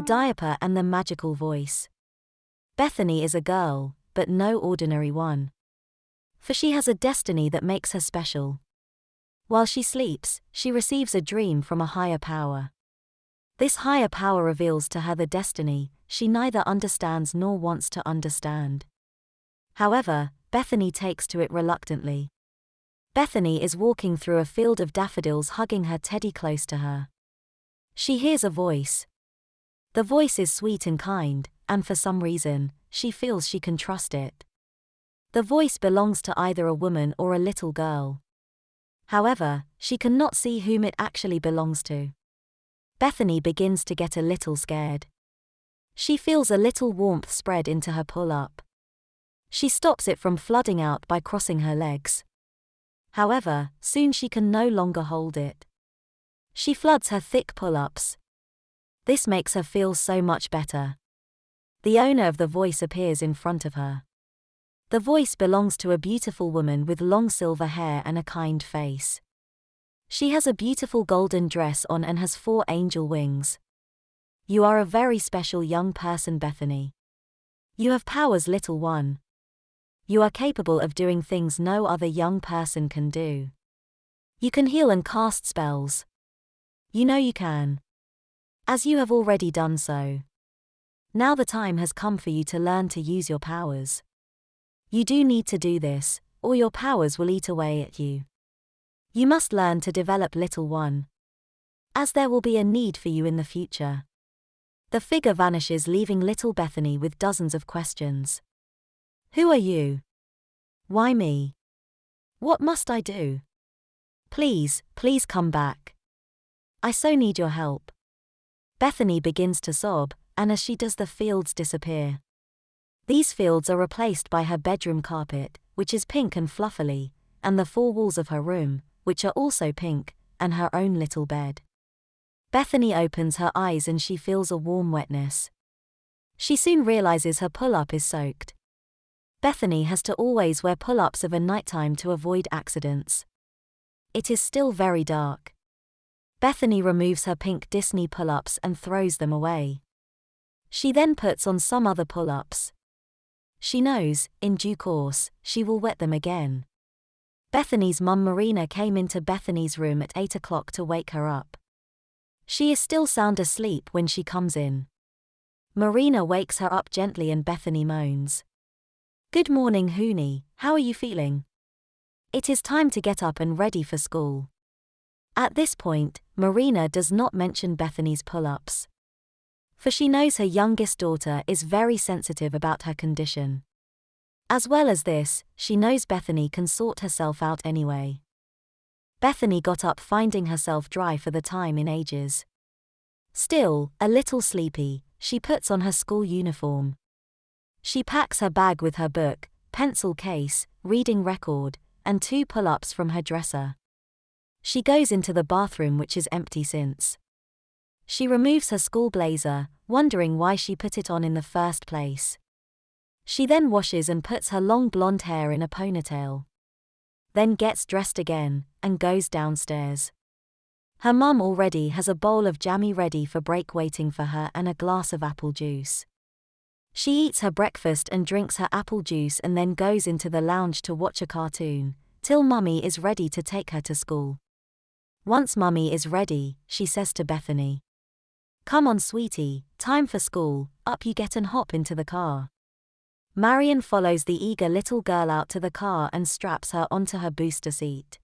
the diaper and the magical voice. Bethany is a girl, but no ordinary one. For she has a destiny that makes her special. While she sleeps, she receives a dream from a higher power. This higher power reveals to her the destiny she neither understands nor wants to understand. However, Bethany takes to it reluctantly. Bethany is walking through a field of daffodils, hugging her teddy close to her. She hears a voice. The voice is sweet and kind, and for some reason, she feels she can trust it. The voice belongs to either a woman or a little girl. However, she cannot see whom it actually belongs to. Bethany begins to get a little scared. She feels a little warmth spread into her pull-up. She stops it from flooding out by crossing her legs. However, soon she can no longer hold it. She floods her thick pull-ups. This makes her feel so much better. The owner of the voice appears in front of her. The voice belongs to a beautiful woman with long silver hair and a kind face. She has a beautiful golden dress on and has 4 angel wings. You are a very special young person, Bethany. You have powers, little one. You are capable of doing things no other young person can do. You can heal and cast spells. You know you can. As you have already done so. Now the time has come for you to learn to use your powers. You do need to do this, or your powers will eat away at you. You must learn to develop, little one. As there will be a need for you in the future. The figure vanishes, leaving little Bethany with dozens of questions. Who are you? Why me? What must I do? Please, please come back. I so need your help. Bethany begins to sob, and as she does, the fields disappear. These fields are replaced by her bedroom carpet, which is pink and fluffily, and the 4 walls of her room, which are also pink, and her own little bed. Bethany opens her eyes and she feels a warm wetness. She soon realizes her pull-up is soaked. Bethany has to always wear pull-ups of a nighttime to avoid accidents. It is still very dark. Bethany removes her pink Disney pull-ups and throws them away. She then puts on some other pull-ups. She knows, in due course, she will wet them again. Bethany's mum Marina came into Bethany's room at 8 o'clock to wake her up. She is still sound asleep when she comes in. Marina wakes her up gently and Bethany moans. Good morning, Hoonie, how are you feeling? It is time to get up and ready for school. At this point, Marina does not mention Bethany's pull-ups. For she knows her youngest daughter is very sensitive about her condition. As well as this, she knows Bethany can sort herself out anyway. Bethany got up, finding herself dry for the time in ages. Still, a little sleepy, she puts on her school uniform. She packs her bag with her book, pencil case, reading record, and 2 pull-ups from her dresser. She goes into the bathroom, which is empty since. She removes her school blazer, wondering why she put it on in the first place. She then washes and puts her long blonde hair in a ponytail. Then gets dressed again, and goes downstairs. Her mum already has a bowl of jammy ready for break waiting for her and a glass of apple juice. She eats her breakfast and drinks her apple juice and then goes into the lounge to watch a cartoon, till Mummy is ready to take her to school. Once Mummy is ready, she says to Bethany, "Come on, sweetie, time for school, up you get and hop into the car." Marion follows the eager little girl out to the car and straps her onto her booster seat.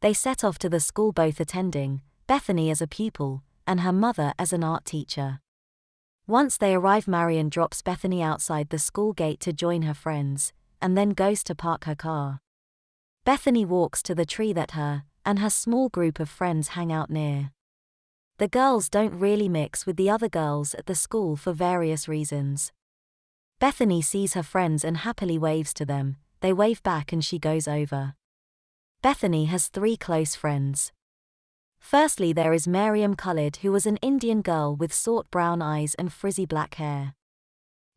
They set off to the school, both attending, Bethany as a pupil, and her mother as an art teacher. Once they arrive, Marion drops Bethany outside the school gate to join her friends, and then goes to park her car. Bethany walks to the tree that her and her small group of friends hang out near. The girls don't really mix with the other girls at the school for various reasons. Bethany sees her friends and happily waves to them. They wave back and she goes over. Bethany has 3 close friends. Firstly, there is Miriam Khalid, who was an Indian girl with short brown eyes and frizzy black hair.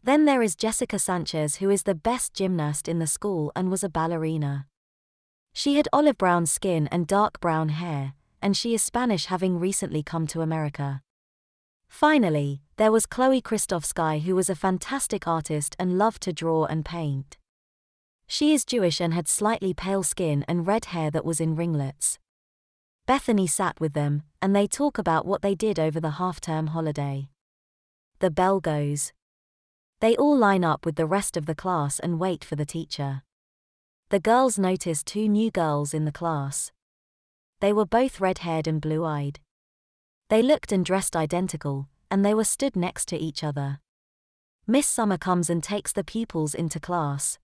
Then there is Jessica Sanchez, who is the best gymnast in the school and was a ballerina. She had olive brown skin and dark brown hair, and she is Spanish, having recently come to America. Finally, there was Chloe Christovsky, who was a fantastic artist and loved to draw and paint. She is Jewish and had slightly pale skin and red hair that was in ringlets. Bethany sat with them, and they talk about what they did over the half-term holiday. The bell goes. They all line up with the rest of the class and wait for the teacher. The girls notice two new girls in the class. They were both red-haired and blue-eyed. They looked and dressed identical, and they were stood next to each other. Miss Summer comes and takes the pupils into class.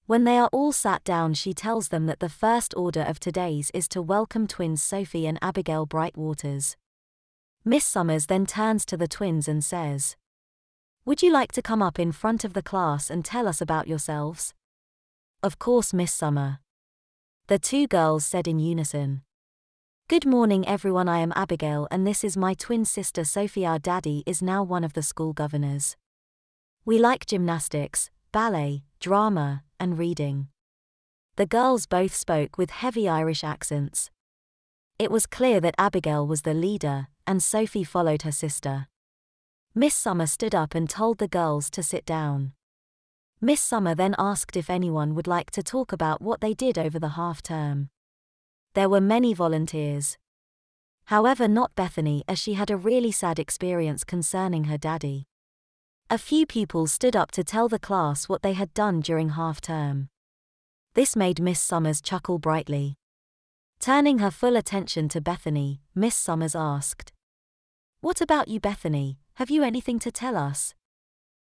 When they are all sat down, she tells them that the first order of today's is to welcome twins Sophie and Abigail Brightwaters. Miss Summers then turns to the twins and says, "Would you like to come up in front of the class and tell us about yourselves?" "Of course, Miss Summer," the two girls said in unison. "Good morning everyone, I am Abigail and this is my twin sister Sophie. Our daddy is now one of the school governors. We like gymnastics, ballet, drama, and reading." The girls both spoke with heavy Irish accents. It was clear that Abigail was the leader, and Sophie followed her sister. Miss Summer stood up and told the girls to sit down. Miss Summer then asked if anyone would like to talk about what they did over the half-term. There were many volunteers. However, not Bethany, as she had a really sad experience concerning her daddy. A few pupils stood up to tell the class what they had done during half-term. This made Miss Summers chuckle brightly. Turning her full attention to Bethany, Miss Summers asked, "What about you, Bethany? Have you anything to tell us?"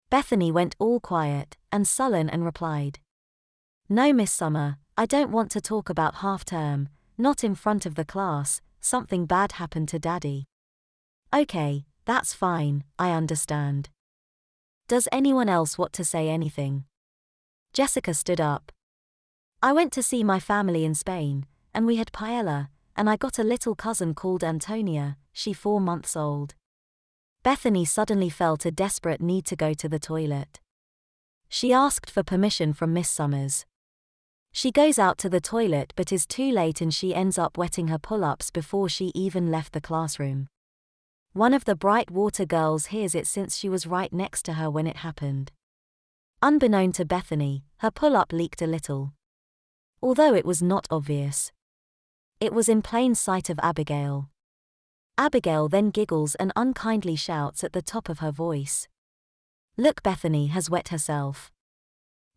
Bethany went all quiet and sullen and replied, "No, Miss Summer, I don't want to talk about half-term, not in front of the class. Something bad happened to Daddy." "Okay, that's fine, I understand. Does anyone else want to say anything?" Jessica stood up. "I went to see my family in Spain, and we had paella, and I got a little cousin called Antonia, she's 4 months old." Bethany suddenly felt a desperate need to go to the toilet. She asked for permission from Miss Summers. She goes out to the toilet but is too late and she ends up wetting her pull-ups before she even left the classroom. One of the Brightwater girls hears it since she was right next to her when it happened. Unbeknown to Bethany, her pull-up leaked a little. Although it was not obvious. It was in plain sight of Abigail. Abigail then giggles and unkindly shouts at the top of her voice, "Look, Bethany has wet herself."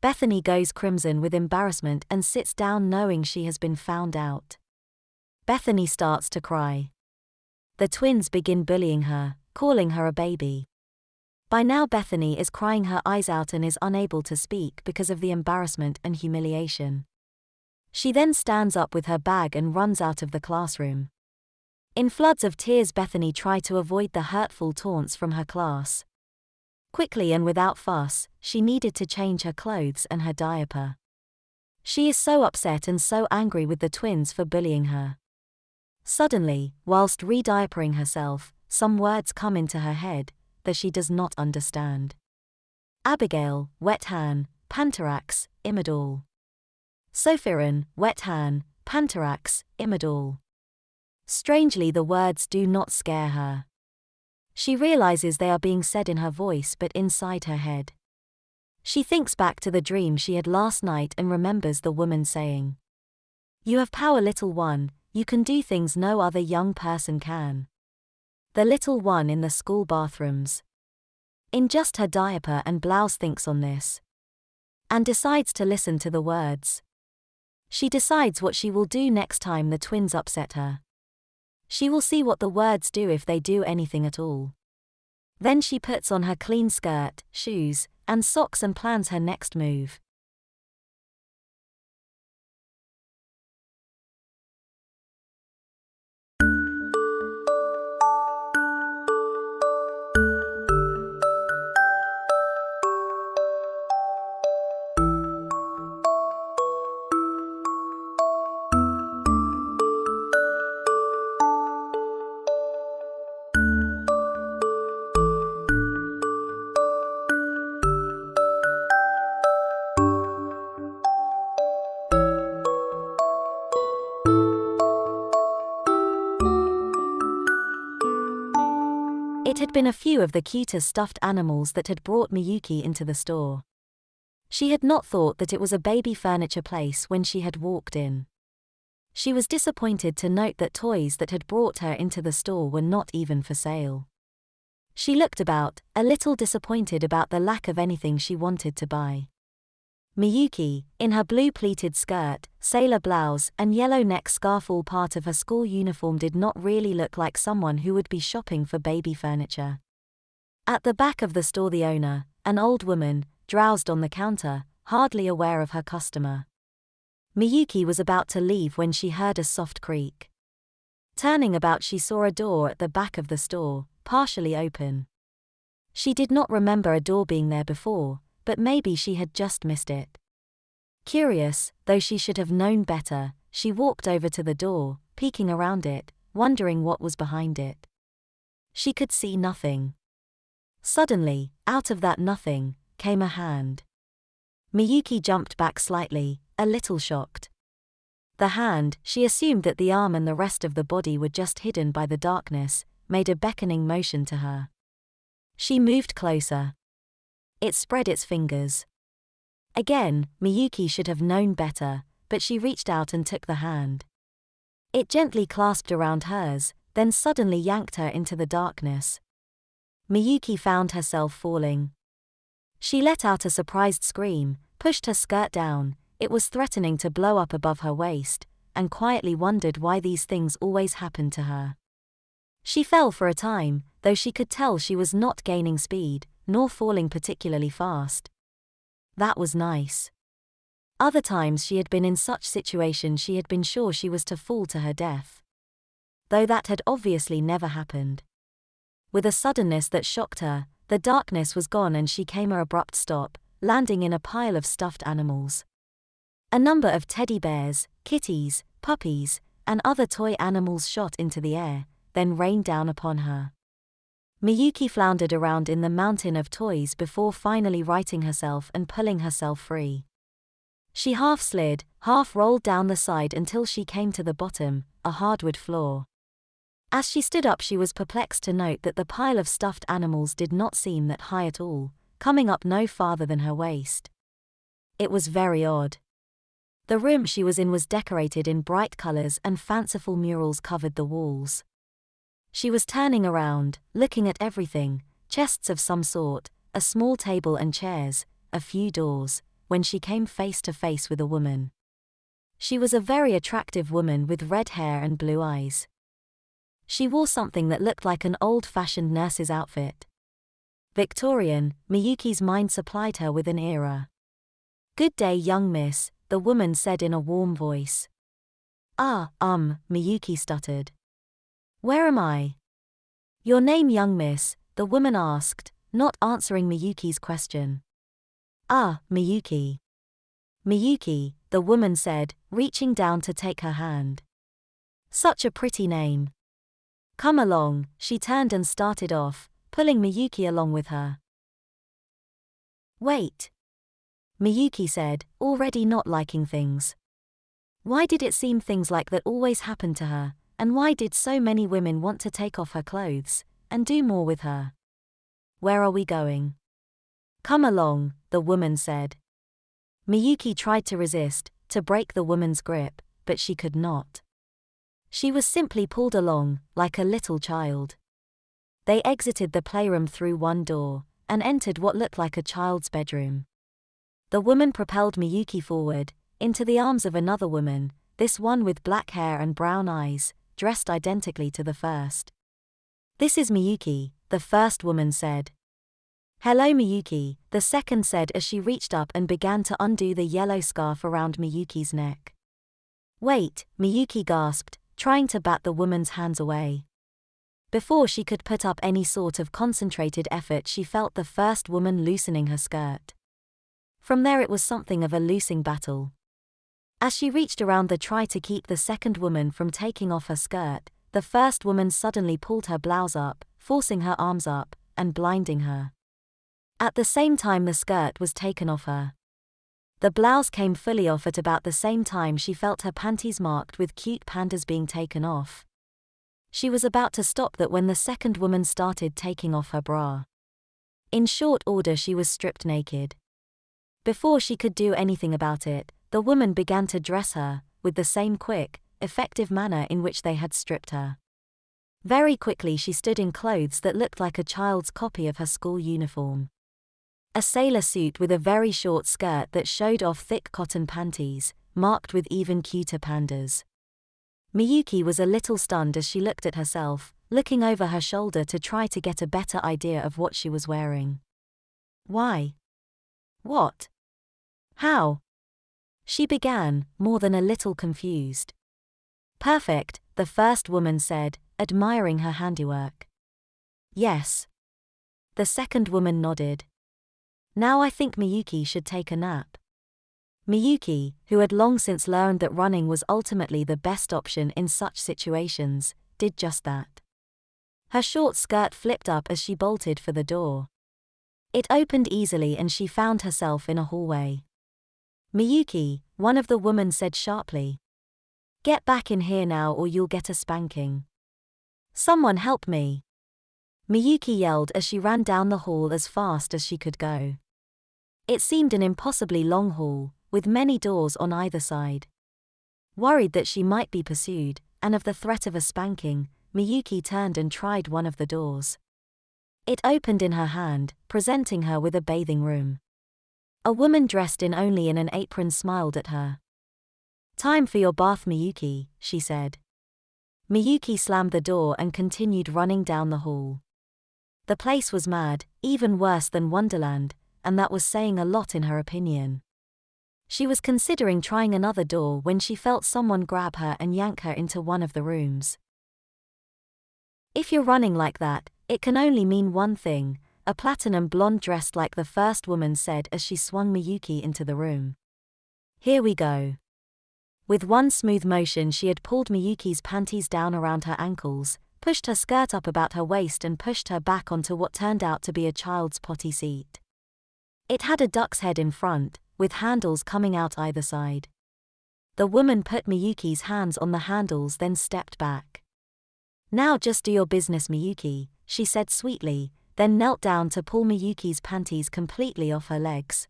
Bethany goes crimson with embarrassment and sits down knowing she has been found out. Bethany starts to cry. The twins begin bullying her, calling her a baby. By now Bethany is crying her eyes out and is unable to speak because of the embarrassment and humiliation. She then stands up with her bag and runs out of the classroom. In floods of tears, Bethany tried to avoid the hurtful taunts from her class. Quickly and without fuss, she needed to change her clothes and her diaper. She is so upset and so angry with the twins for bullying her. Suddenly, whilst re-diapering herself, some words come into her head that she does not understand. Abigail, Wethan, Pantarax, Imidol. Sophirin, Wethan, Pantarax, Imidol. Strangely, the words do not scare her. She realizes they are being said in her voice but inside her head. She thinks back to the dream she had last night and remembers the woman saying, "You have power, little one, you can do things no other young person can." The little one in the school bathrooms. In just her diaper and blouse thinks on this. And decides to listen to the words. She decides what she will do next time the twins upset her. She will see what the words do if they do anything at all. Then she puts on her clean skirt, shoes, and socks and plans her next move. had been a few of the cutest stuffed animals that had brought Miyuki into the store. She had not thought that it was a baby furniture place when she had walked in. She was disappointed to note that toys that had brought her into the store were not even for sale. She looked about, a little disappointed about the lack of anything she wanted to buy. Miyuki, in her blue pleated skirt, sailor blouse and yellow neck scarf, all part of her school uniform, did not really look like someone who would be shopping for baby furniture. At the back of the store, the owner, an old woman, drowsed on the counter, hardly aware of her customer. Miyuki was about to leave when she heard a soft creak. Turning about, she saw a door at the back of the store, partially open. She did not remember a door being there before, but maybe she had just missed it. Curious, though she should have known better, she walked over to the door, peeking around it, wondering what was behind it. She could see nothing. Suddenly, out of that nothing, came a hand. Miyuki jumped back slightly, a little shocked. The hand, she assumed that the arm and the rest of the body were just hidden by the darkness, made a beckoning motion to her. She moved closer. It spread its fingers. Again, Miyuki should have known better, but she reached out and took the hand. It gently clasped around hers, then suddenly yanked her into the darkness. Miyuki found herself falling. She let out a surprised scream, pushed her skirt down, it was threatening to blow up above her waist, and quietly wondered why these things always happened to her. She fell for a time, though she could tell she was not gaining speed, nor falling particularly fast. That was nice. Other times she had been in such situations she had been sure she was to fall to her death. Though that had obviously never happened. With a suddenness that shocked her, the darkness was gone and she came to an abrupt stop, landing in a pile of stuffed animals. A number of teddy bears, kitties, puppies, and other toy animals shot into the air, then rained down upon her. Miyuki floundered around in the mountain of toys before finally righting herself and pulling herself free. She half slid, half rolled down the side until she came to the bottom, a hardwood floor. As she stood up, she was perplexed to note that the pile of stuffed animals did not seem that high at all, coming up no farther than her waist. It was very odd. The room she was in was decorated in bright colors and fanciful murals covered the walls. She was turning around, looking at everything, chests of some sort, a small table and chairs, a few doors, when she came face to face with a woman. She was a very attractive woman with red hair and blue eyes. She wore something that looked like an old-fashioned nurse's outfit. Victorian, Miyuki's mind supplied her with an era. "Good day, young miss," the woman said in a warm voice. Miyuki stuttered. "Where am I?" "Your name, young miss," the woman asked, not answering Miyuki's question. Miyuki." "Miyuki," the woman said, reaching down to take her hand. "Such a pretty name. Come along," she turned and started off, pulling Miyuki along with her. "Wait," Miyuki said, already not liking things. Why did it seem things like that always happened to her, and why did so many women want to take off her clothes, and do more with her? "Where are we going?" "Come along," the woman said. Miyuki tried to resist, to break the woman's grip, but she could not. She was simply pulled along, like a little child. They exited the playroom through one door, and entered what looked like a child's bedroom. The woman propelled Miyuki forward, into the arms of another woman, this one with black hair and brown eyes, dressed identically to the first. "This is Miyuki," the first woman said. "Hello, Miyuki," the second said as she reached up and began to undo the yellow scarf around Miyuki's neck. "Wait," Miyuki gasped, trying to bat the woman's hands away. Before she could put up any sort of concentrated effort, she felt the first woman loosening her skirt. From there it was something of a loosing battle. As she reached around to try to keep the second woman from taking off her skirt, the first woman suddenly pulled her blouse up, forcing her arms up, and blinding her. At the same time the skirt was taken off her. The blouse came fully off at about the same time she felt her panties marked with cute pandas being taken off. She was about to stop that when the second woman started taking off her bra. In short order she was stripped naked. Before she could do anything about it, the woman began to dress her, with the same quick, effective manner in which they had stripped her. Very quickly she stood in clothes that looked like a child's copy of her school uniform. A sailor suit with a very short skirt that showed off thick cotton panties, marked with even cuter pandas. Miyuki was a little stunned as she looked at herself, looking over her shoulder to try to get a better idea of what she was wearing. Why? What? How? She began, more than a little confused. Perfect, the first woman said, admiring her handiwork. Yes. The second woman nodded. Now I think Miyuki should take a nap. Miyuki, who had long since learned that running was ultimately the best option in such situations, did just that. Her short skirt flipped up as she bolted for the door. It opened easily and she found herself in a hallway. Miyuki, one of the women said sharply. Get back in here now or you'll get a spanking. Someone help me. Miyuki yelled as she ran down the hall as fast as she could go. It seemed an impossibly long hall, with many doors on either side. Worried that she might be pursued, and of the threat of a spanking, Miyuki turned and tried one of the doors. It opened in her hand, presenting her with a bathing room. A woman dressed only in an apron smiled at her. Time for your bath, Miyuki, she said. Miyuki slammed the door and continued running down the hall. The place was mad, even worse than Wonderland, and that was saying a lot in her opinion. She was considering trying another door when she felt someone grab her and yank her into one of the rooms. If you're running like that, it can only mean one thing, a platinum blonde dressed like the first woman said as she swung Miyuki into the room. Here we go. With one smooth motion she had pulled Miyuki's panties down around her ankles, pushed her skirt up about her waist and pushed her back onto what turned out to be a child's potty seat. It had a duck's head in front, with handles coming out either side. The woman put Miyuki's hands on the handles then stepped back. Now just do your business, Miyuki, she said sweetly, then knelt down to pull Miyuki's panties completely off her legs.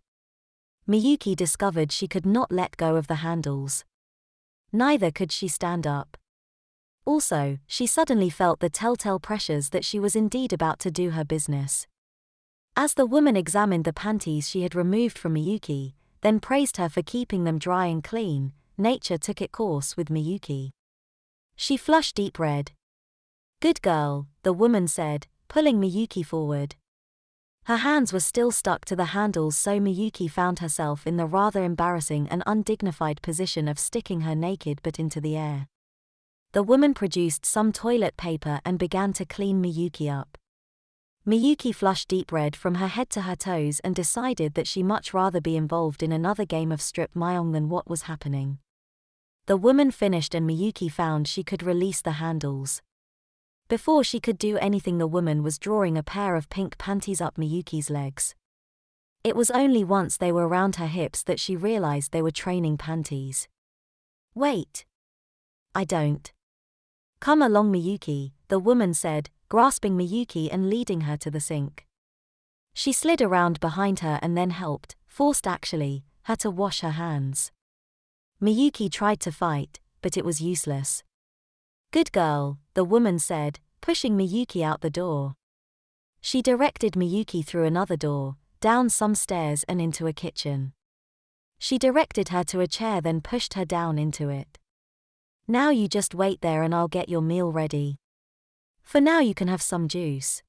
Miyuki discovered she could not let go of the handles. Neither could she stand up. Also, she suddenly felt the telltale pressures that she was indeed about to do her business. As the woman examined the panties she had removed from Miyuki, then praised her for keeping them dry and clean, nature took its course with Miyuki. She flushed deep red. Good girl, the woman said, pulling Miyuki forward. Her hands were still stuck to the handles, so Miyuki found herself in the rather embarrassing and undignified position of sticking her naked butt into the air. The woman produced some toilet paper and began to clean Miyuki up. Miyuki flushed deep red from her head to her toes and decided that she much rather be involved in another game of strip mahjong than what was happening. The woman finished and Miyuki found she could release the handles. Before she could do anything, the woman was drawing a pair of pink panties up Miyuki's legs. It was only once they were around her hips that she realized they were training panties. Wait. I don't. Come along, Miyuki, the woman said, grasping Miyuki and leading her to the sink. She slid around behind her and then forced her to wash her hands. Miyuki tried to fight, but it was useless. Good girl, the woman said, pushing Miyuki out the door. She directed Miyuki through another door, down some stairs and into a kitchen. She directed her to a chair then pushed her down into it. Now you just wait there and I'll get your meal ready. For now you can have some juice.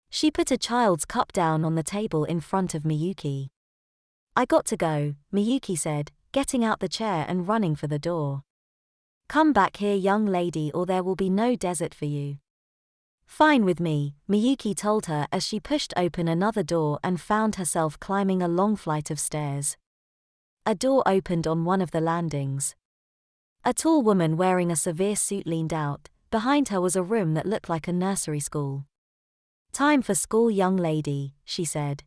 She put a child's cup down on the table in front of Miyuki. I got to go, Miyuki said, getting out the chair and running for the door. Come back here, young lady, or there will be no dessert for you. Fine with me, Miyuki told her as she pushed open another door and found herself climbing a long flight of stairs. A door opened on one of the landings. A tall woman wearing a severe suit leaned out. Behind her was a room that looked like a nursery school. Time for school, young lady, she said.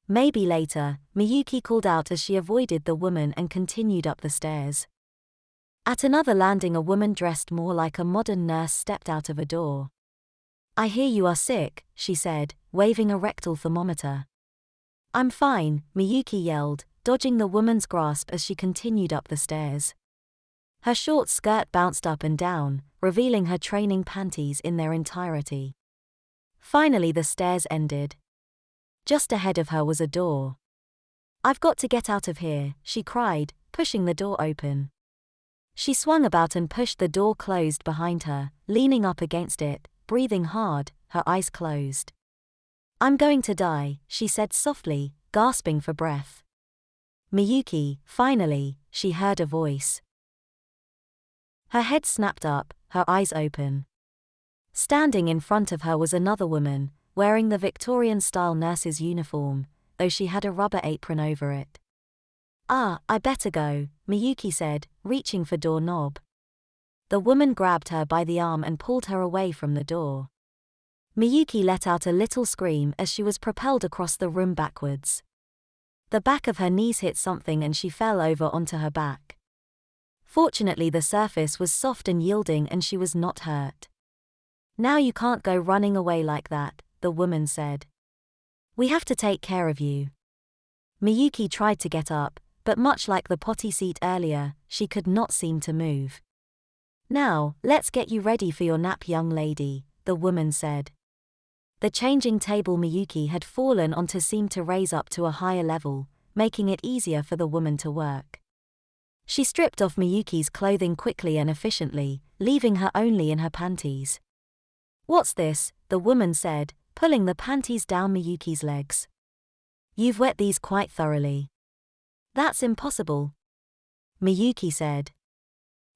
Maybe later, Miyuki called out as she avoided the woman and continued up the stairs. At another landing, a woman dressed more like a modern nurse stepped out of a door. "I hear you are sick," she said, waving a rectal thermometer. "I'm fine," Miyuki yelled, dodging the woman's grasp as she continued up the stairs. Her short skirt bounced up and down, revealing her training panties in their entirety. Finally the stairs ended. Just ahead of her was a door. "I've got to get out of here," she cried, pushing the door open. She swung about and pushed the door closed behind her, leaning up against it, breathing hard, her eyes closed. "I'm going to die," she said softly, gasping for breath. "Miyuki," finally, she heard a voice. Her head snapped up, her eyes open. Standing in front of her was another woman, wearing the Victorian-style nurse's uniform, though she had a rubber apron over it. "Ah, I better go," Miyuki said, reaching for doorknob. The woman grabbed her by the arm and pulled her away from the door. Miyuki let out a little scream as she was propelled across the room backwards. The back of her knees hit something and she fell over onto her back. Fortunately, the surface was soft and yielding and she was not hurt. "Now you can't go running away like that," the woman said. "We have to take care of you." Miyuki tried to get up, but much like the potty seat earlier, she could not seem to move. "Now, let's get you ready for your nap, young lady," the woman said. The changing table Miyuki had fallen onto seemed to raise up to a higher level, making it easier for the woman to work. She stripped off Miyuki's clothing quickly and efficiently, leaving her only in her panties. "What's this?" the woman said, pulling the panties down Miyuki's legs. "You've wet these quite thoroughly." "That's impossible," Miyuki said.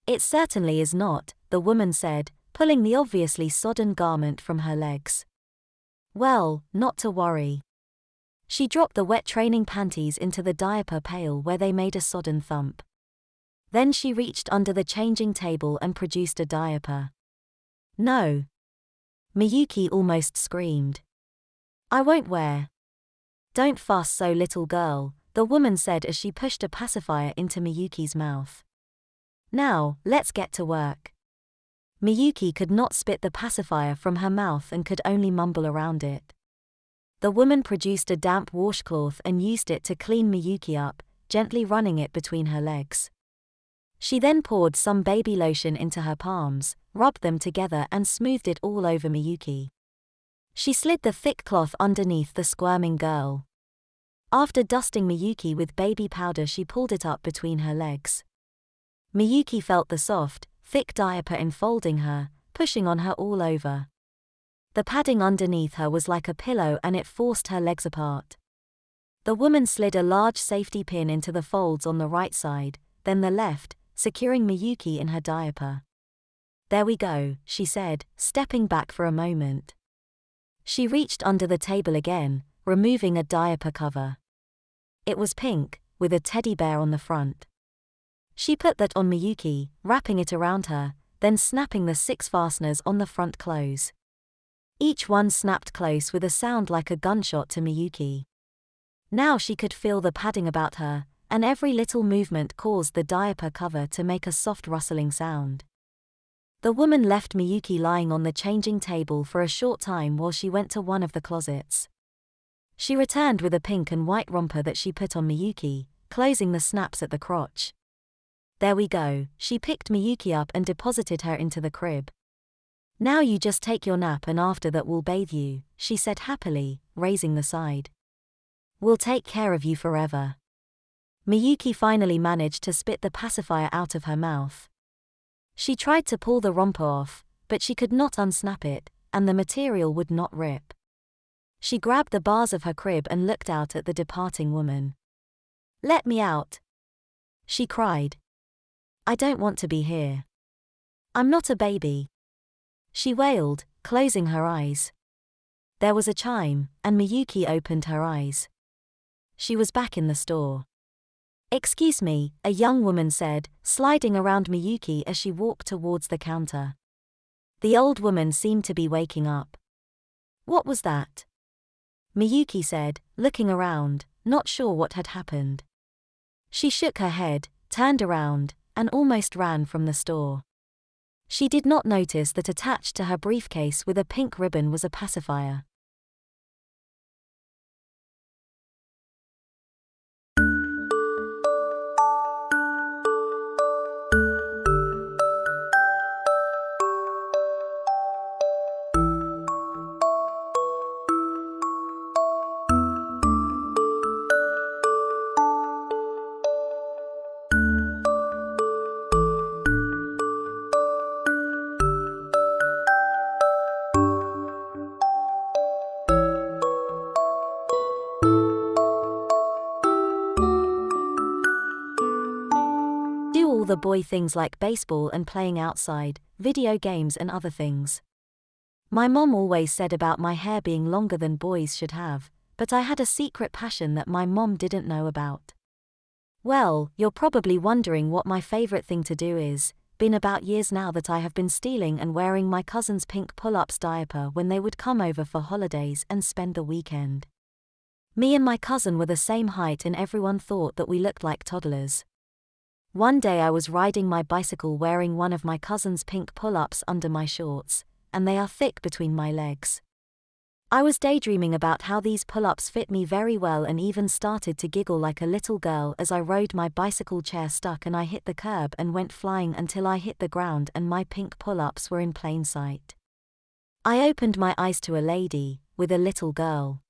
"It certainly is not," the woman said, pulling the obviously sodden garment from her legs. "Well, not to worry." She dropped the wet training panties into the diaper pail where they made a sodden thump. Then she reached under the changing table and produced a diaper. "No!" Miyuki almost screamed. "I won't wear." "Don't fuss so, little girl," the woman said as she pushed a pacifier into Miyuki's mouth. "Now, let's get to work." Miyuki could not spit the pacifier from her mouth and could only mumble around it. The woman produced a damp washcloth and used it to clean Miyuki up, gently running it between her legs. She then poured some baby lotion into her palms, rubbed them together and smoothed it all over Miyuki. She slid the thick cloth underneath the squirming girl. After dusting Miyuki with baby powder, she pulled it up between her legs. Miyuki felt the soft, thick diaper enfolding her, pushing on her all over. The padding underneath her was like a pillow and it forced her legs apart. The woman slid a large safety pin into the folds on the right side, then the left, securing Miyuki in her diaper. "There we go," she said, stepping back for a moment. She reached under the table again, removing a diaper cover. It was pink, with a teddy bear on the front. She put that on Miyuki, wrapping it around her, then snapping the 6 fasteners on the front close. Each one snapped close with a sound like a gunshot to Miyuki. Now she could feel the padding about her, and every little movement caused the diaper cover to make a soft rustling sound. The woman left Miyuki lying on the changing table for a short time while she went to one of the closets. She returned with a pink and white romper that she put on Miyuki, closing the snaps at the crotch. "There we go," she picked Miyuki up and deposited her into the crib. "Now you just take your nap and after that we'll bathe you," she said happily, raising the side. "We'll take care of you forever." Miyuki finally managed to spit the pacifier out of her mouth. She tried to pull the romper off, but she could not unsnap it, and the material would not rip. She grabbed the bars of her crib and looked out at the departing woman. "Let me out," she cried. "I don't want to be here. I'm not a baby," she wailed, closing her eyes. There was a chime, and Miyuki opened her eyes. She was back in the store. "Excuse me," a young woman said, sliding around Miyuki as she walked towards the counter. The old woman seemed to be waking up. "What was that?" Miyuki said, looking around, not sure what had happened. She shook her head, turned around, and almost ran from the store. She did not notice that attached to her briefcase with a pink ribbon was a pacifier. Do all the boy things like baseball and playing outside, video games and other things. My mom always said about my hair being longer than boys should have, but I had a secret passion that my mom didn't know about. Well, you're probably wondering what my favorite thing to do is. Been about years now that I have been stealing and wearing my cousin's pink pull-ups diaper when they would come over for holidays and spend the weekend. Me and my cousin were the same height and everyone thought that we looked like toddlers. One day I was riding my bicycle wearing one of my cousin's pink pull-ups under my shorts, and they are thick between my legs. I was daydreaming about how these pull-ups fit me very well and even started to giggle like a little girl as I rode my bicycle. Chair stuck and I hit the curb and went flying until I hit the ground and my pink pull-ups were in plain sight. I opened my eyes to a lady, with a little girl.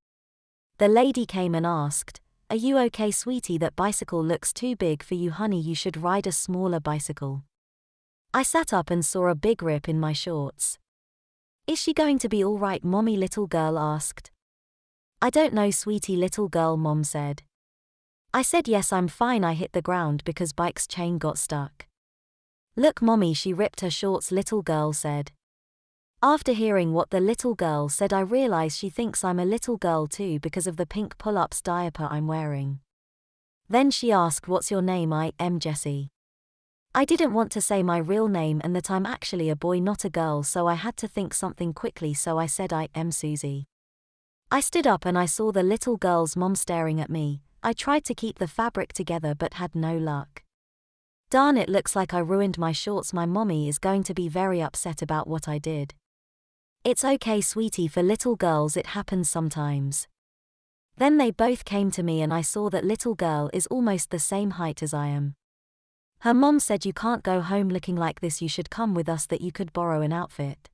The lady came and asked, "Are you okay, sweetie? That bicycle looks too big for you, honey. You should ride a smaller bicycle." I sat up and saw a big rip in my shorts. "Is she going to be all right, mommy?" little girl asked. "I don't know, sweetie," little girl mom said. I said, "Yes, I'm fine. I hit the ground because bike's chain got stuck." "Look, mommy, she ripped her shorts," little girl said. After hearing what the little girl said, I realize she thinks I'm a little girl too because of the pink pull-ups diaper I'm wearing. Then she asked, "What's your name?" "I am Jessie." I didn't want to say my real name and that I'm actually a boy, not a girl, so I had to think something quickly, so I said, "I am Susie." I stood up and I saw the little girl's mom staring at me. I tried to keep the fabric together but had no luck. "Darn, it looks like I ruined my shorts. My mommy is going to be very upset about what I did." "It's okay, sweetie, for little girls it happens sometimes." Then they both came to me and I saw that little girl is almost the same height as I am. Her mom said, "You can't go home looking like this. You should come with us that you could borrow an outfit."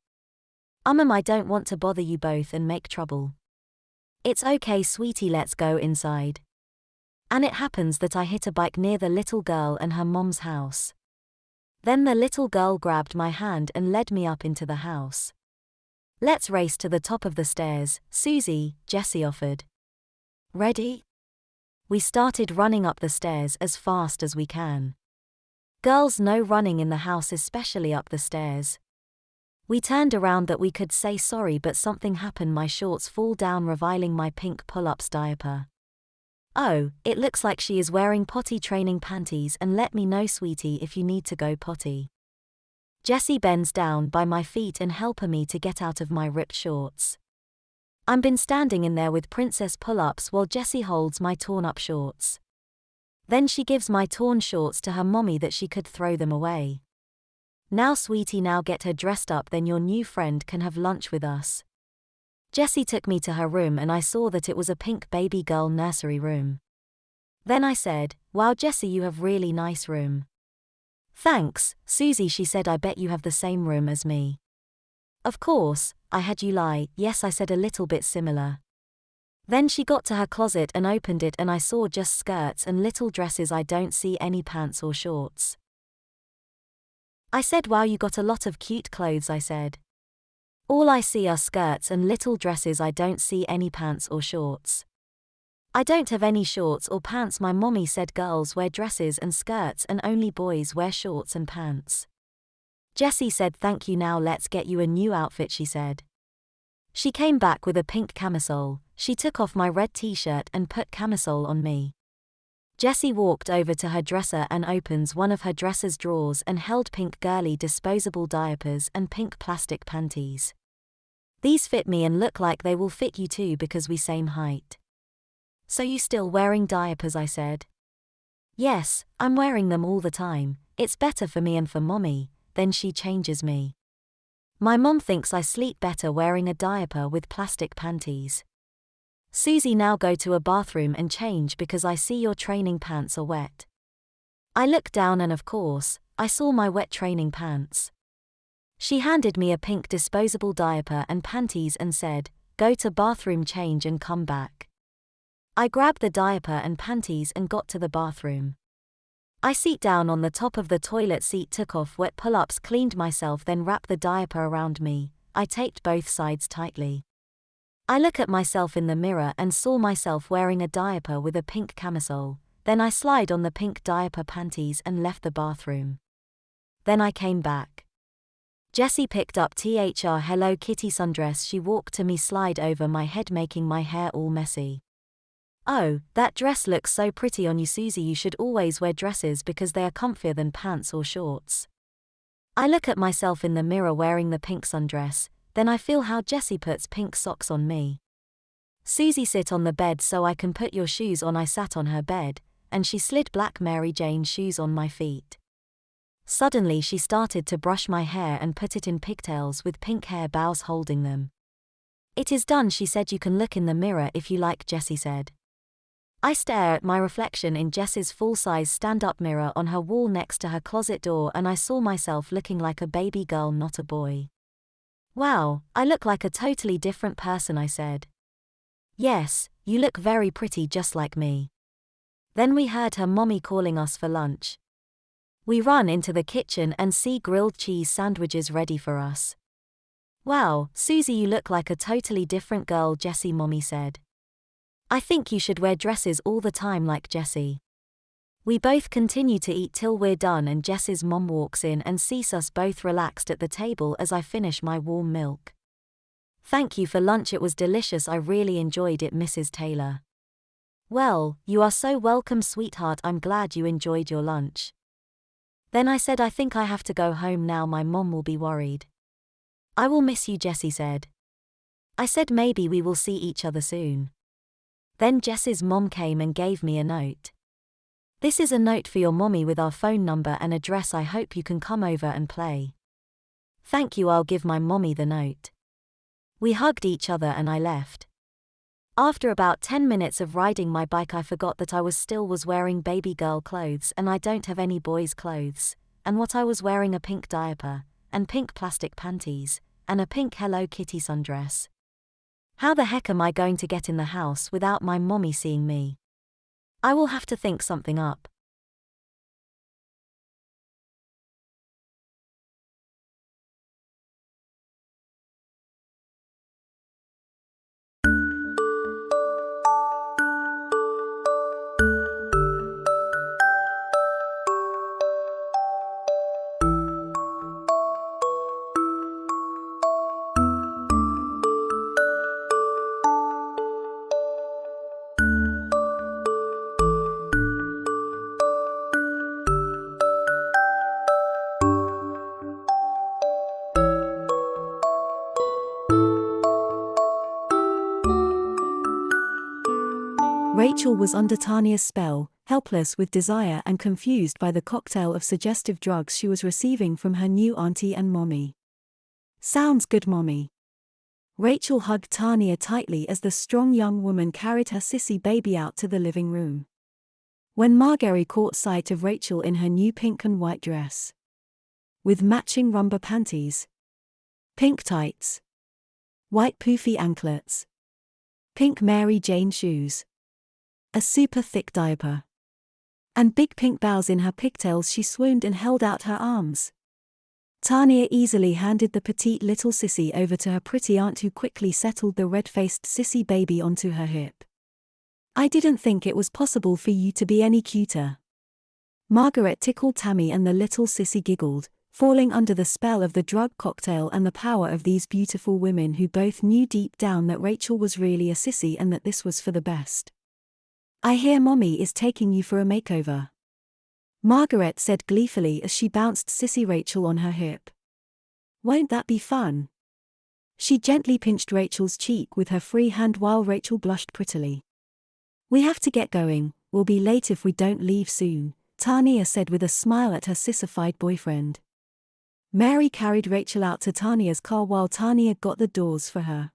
I don't want to bother you both and make trouble." "It's okay, sweetie, let's go inside." And it happens that I hit a bike near the little girl and her mom's house. Then the little girl grabbed my hand and led me up into the house. "Let's race to the top of the stairs, Susie," Jessie offered. "Ready?" We started running up the stairs as fast as we can. Girls know running in the house, especially up the stairs. We turned around that we could say sorry, but something happened. My shorts fall down, revealing my pink pull-ups diaper. "Oh, it looks like she is wearing potty training panties, and let me know, sweetie, if you need to go potty." Jessie bends down by my feet and helps me to get out of my ripped shorts. I'm been standing in there with princess pull-ups while Jessie holds my torn-up shorts. Then she gives my torn shorts to her mommy that she could throw them away. "Now, sweetie, now get her dressed up, then your new friend can have lunch with us." Jessie took me to her room and I saw that it was a pink baby girl nursery room. Then I said, "Wow, Jessie, you have really nice room." "Thanks, Susie," she said. "I bet you have the same room as me." "Of course, I had you lie." "Yes," I said, "a little bit similar." Then she got to her closet and opened it and I saw just skirts and little dresses. I don't see any pants or shorts. I said, "Wow, you got a lot of cute clothes," I said. "All I see are skirts and little dresses. I don't see any pants or shorts." "I don't have any shorts or pants. My mommy said girls wear dresses and skirts and only boys wear shorts and pants." Jessie said, "Thank you, now let's get you a new outfit," she said. She came back with a pink camisole. She took off my red t-shirt and put camisole on me. Jessie walked over to her dresser and opens one of her dresser's drawers and held pink girly disposable diapers and pink plastic panties. "These fit me and look like they will fit you too because we same height." "So you still wearing diapers?" I said. "Yes, I'm wearing them all the time. it's better for me and for mommy, then she changes me. My mom thinks I sleep better wearing a diaper with plastic panties. Susie, now go to a bathroom and change because I see your training pants are wet. I looked down and of course, I saw my wet training pants. She handed me a pink disposable diaper and panties and said, go to bathroom, change and come back. I grabbed the diaper and panties and got to the bathroom. I sat down on the top of the toilet seat, took off wet pull-ups, cleaned myself, then wrapped the diaper around me. I taped both sides tightly. I look at myself in the mirror and saw myself wearing a diaper with a pink camisole. Then I slide on the pink diaper panties and left the bathroom. Then I came back. Jessie picked up THR Hello Kitty sundress. She walked to me, slide over my head, making my hair all messy. Oh, that dress looks so pretty on you, Susie. You should always wear dresses because they are comfier than pants or shorts. I look at myself in the mirror wearing the pink sundress, then I feel how Jessie puts pink socks on me. Susie, sit on the bed so I can put your shoes on. I sat on her bed, and she slid black Mary Jane shoes on my feet. Suddenly she started to brush my hair and put it in pigtails with pink hair bows holding them. It is done, she said. You can look in the mirror if you like, Jessie said. I stare at my reflection in Jessie's full-size stand-up mirror on her wall next to her closet door, and I saw myself looking like a baby girl, not a boy. Wow, I look like a totally different person, I said. Yes, you look very pretty, just like me. Then we heard her mommy calling us for lunch. We run into the kitchen and see grilled cheese sandwiches ready for us. Wow, Susie, you look like a totally different girl, Jessie mommy said. I think you should wear dresses all the time like Jessie. We both continue to eat till we're done, and Jessie's mom walks in and sees us both relaxed at the table as I finish my warm milk. Thank you for lunch, it was delicious, I really enjoyed it, Mrs. Taylor. Well, you are so welcome, sweetheart, I'm glad you enjoyed your lunch. Then I said, I think I have to go home now, my mom will be worried. I will miss you, Jessie said. I said maybe we will see each other soon. Then Jessie's mom came and gave me a note. This is a note for your mommy with our phone number and address. I hope you can come over and play. Thank you, I'll give my mommy the note. We hugged each other and I left. After about 10 minutes of riding my bike, I forgot that I was wearing baby girl clothes and I don't have any boys' clothes, and what I was wearing a pink diaper, and pink plastic panties, and a pink Hello Kitty sundress. How the heck am I going to get in the house without my mommy seeing me? I will have to think something up. Rachel was under Tanya's spell, helpless with desire and confused by the cocktail of suggestive drugs she was receiving from her new auntie and mommy. Sounds good, mommy. Rachel hugged Tanya tightly as the strong young woman carried her sissy baby out to the living room. When Marguerite caught sight of Rachel in her new pink and white dress, with matching rumba panties, pink tights, white poofy anklets, pink Mary Jane shoes, a super thick diaper, and big pink bows in her pigtails, she swooned and held out her arms. Tanya easily handed the petite little sissy over to her pretty aunt, who quickly settled the red-faced sissy baby onto her hip. I didn't think it was possible for you to be any cuter. Margaret tickled Tammy, and the little sissy giggled, falling under the spell of the drug cocktail and the power of these beautiful women, who both knew deep down that Rachel was really a sissy and that this was for the best. I hear mommy is taking you for a makeover, Margaret said gleefully as she bounced sissy Rachel on her hip. Won't that be fun? She gently pinched Rachel's cheek with her free hand while Rachel blushed prettily. We have to get going, we'll be late if we don't leave soon, Tanya said with a smile at her sissified boyfriend. Mary carried Rachel out to Tanya's car while Tanya got the doors for her.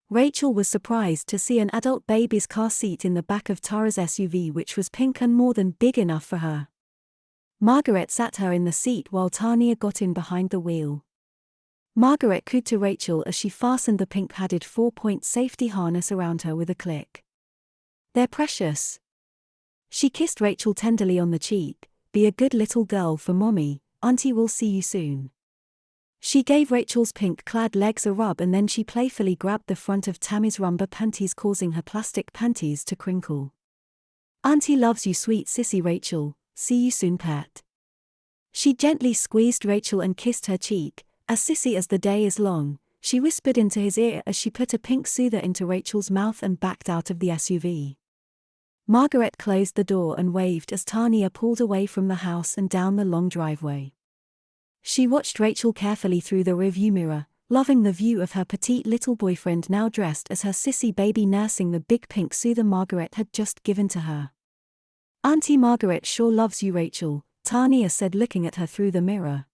Rachel was surprised to see an adult baby's car seat in the back of Tara's SUV, which was pink and more than big enough for her. Margaret sat her in the seat while Tanya got in behind the wheel. Margaret cooed to Rachel as she fastened the pink padded 4-point safety harness around her with a click. "They're precious." She kissed Rachel tenderly on the cheek. "Be a good little girl for Mommy, Auntie will see you soon." She gave Rachel's pink-clad legs a rub and then she playfully grabbed the front of Tammy's rumba panties, causing her plastic panties to crinkle. "Auntie loves you, sweet sissy Rachel, see you soon, pet." She gently squeezed Rachel and kissed her cheek. "As sissy as the day is long," she whispered into his ear as she put a pink soother into Rachel's mouth and backed out of the SUV. Margaret closed the door and waved as Tanya pulled away from the house and down the long driveway. She watched Rachel carefully through the rearview mirror, loving the view of her petite little boyfriend now dressed as her sissy baby nursing the big pink soother Margaret had just given to her. "Auntie Margaret sure loves you, Rachel," Tanya said, looking at her through the mirror.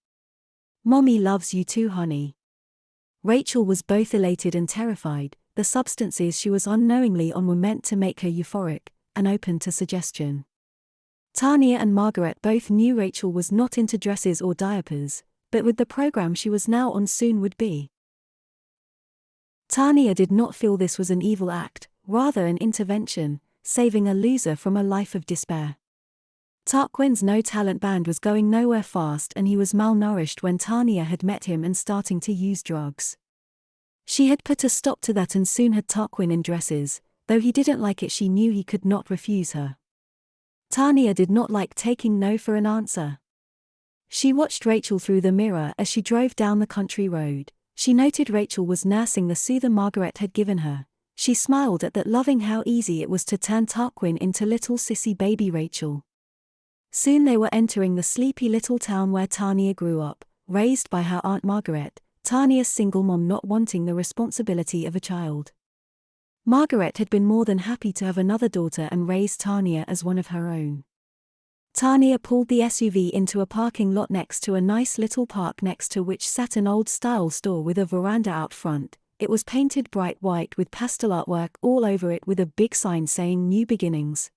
"Mommy loves you too, honey." Rachel was both elated and terrified. The substances she was unknowingly on were meant to make her euphoric and open to suggestion. Tanya and Margaret both knew Rachel was not into dresses or diapers, but with the program she was now on soon would be. Tanya did not feel this was an evil act, rather an intervention, saving a loser from a life of despair. Tarquin's no-talent band was going nowhere fast and he was malnourished when Tanya had met him and starting to use drugs. She had put a stop to that and soon had Tarquin in dresses. Though he didn't like it, she knew he could not refuse her. Tanya did not like taking no for an answer. She watched Rachel through the mirror as she drove down the country road. She noted Rachel was nursing the soother Margaret had given her. She smiled at that, loving how easy it was to turn Tarquin into little sissy baby Rachel. Soon they were entering the sleepy little town where Tanya grew up, raised by her Aunt Margaret, Tanya's single mom not wanting the responsibility of a child. Margaret had been more than happy to have another daughter and raise Tanya as one of her own. Tanya pulled the SUV into a parking lot next to a nice little park next to which sat an old-style store with a veranda out front. It was painted bright white with pastel artwork all over it with a big sign saying New Beginnings.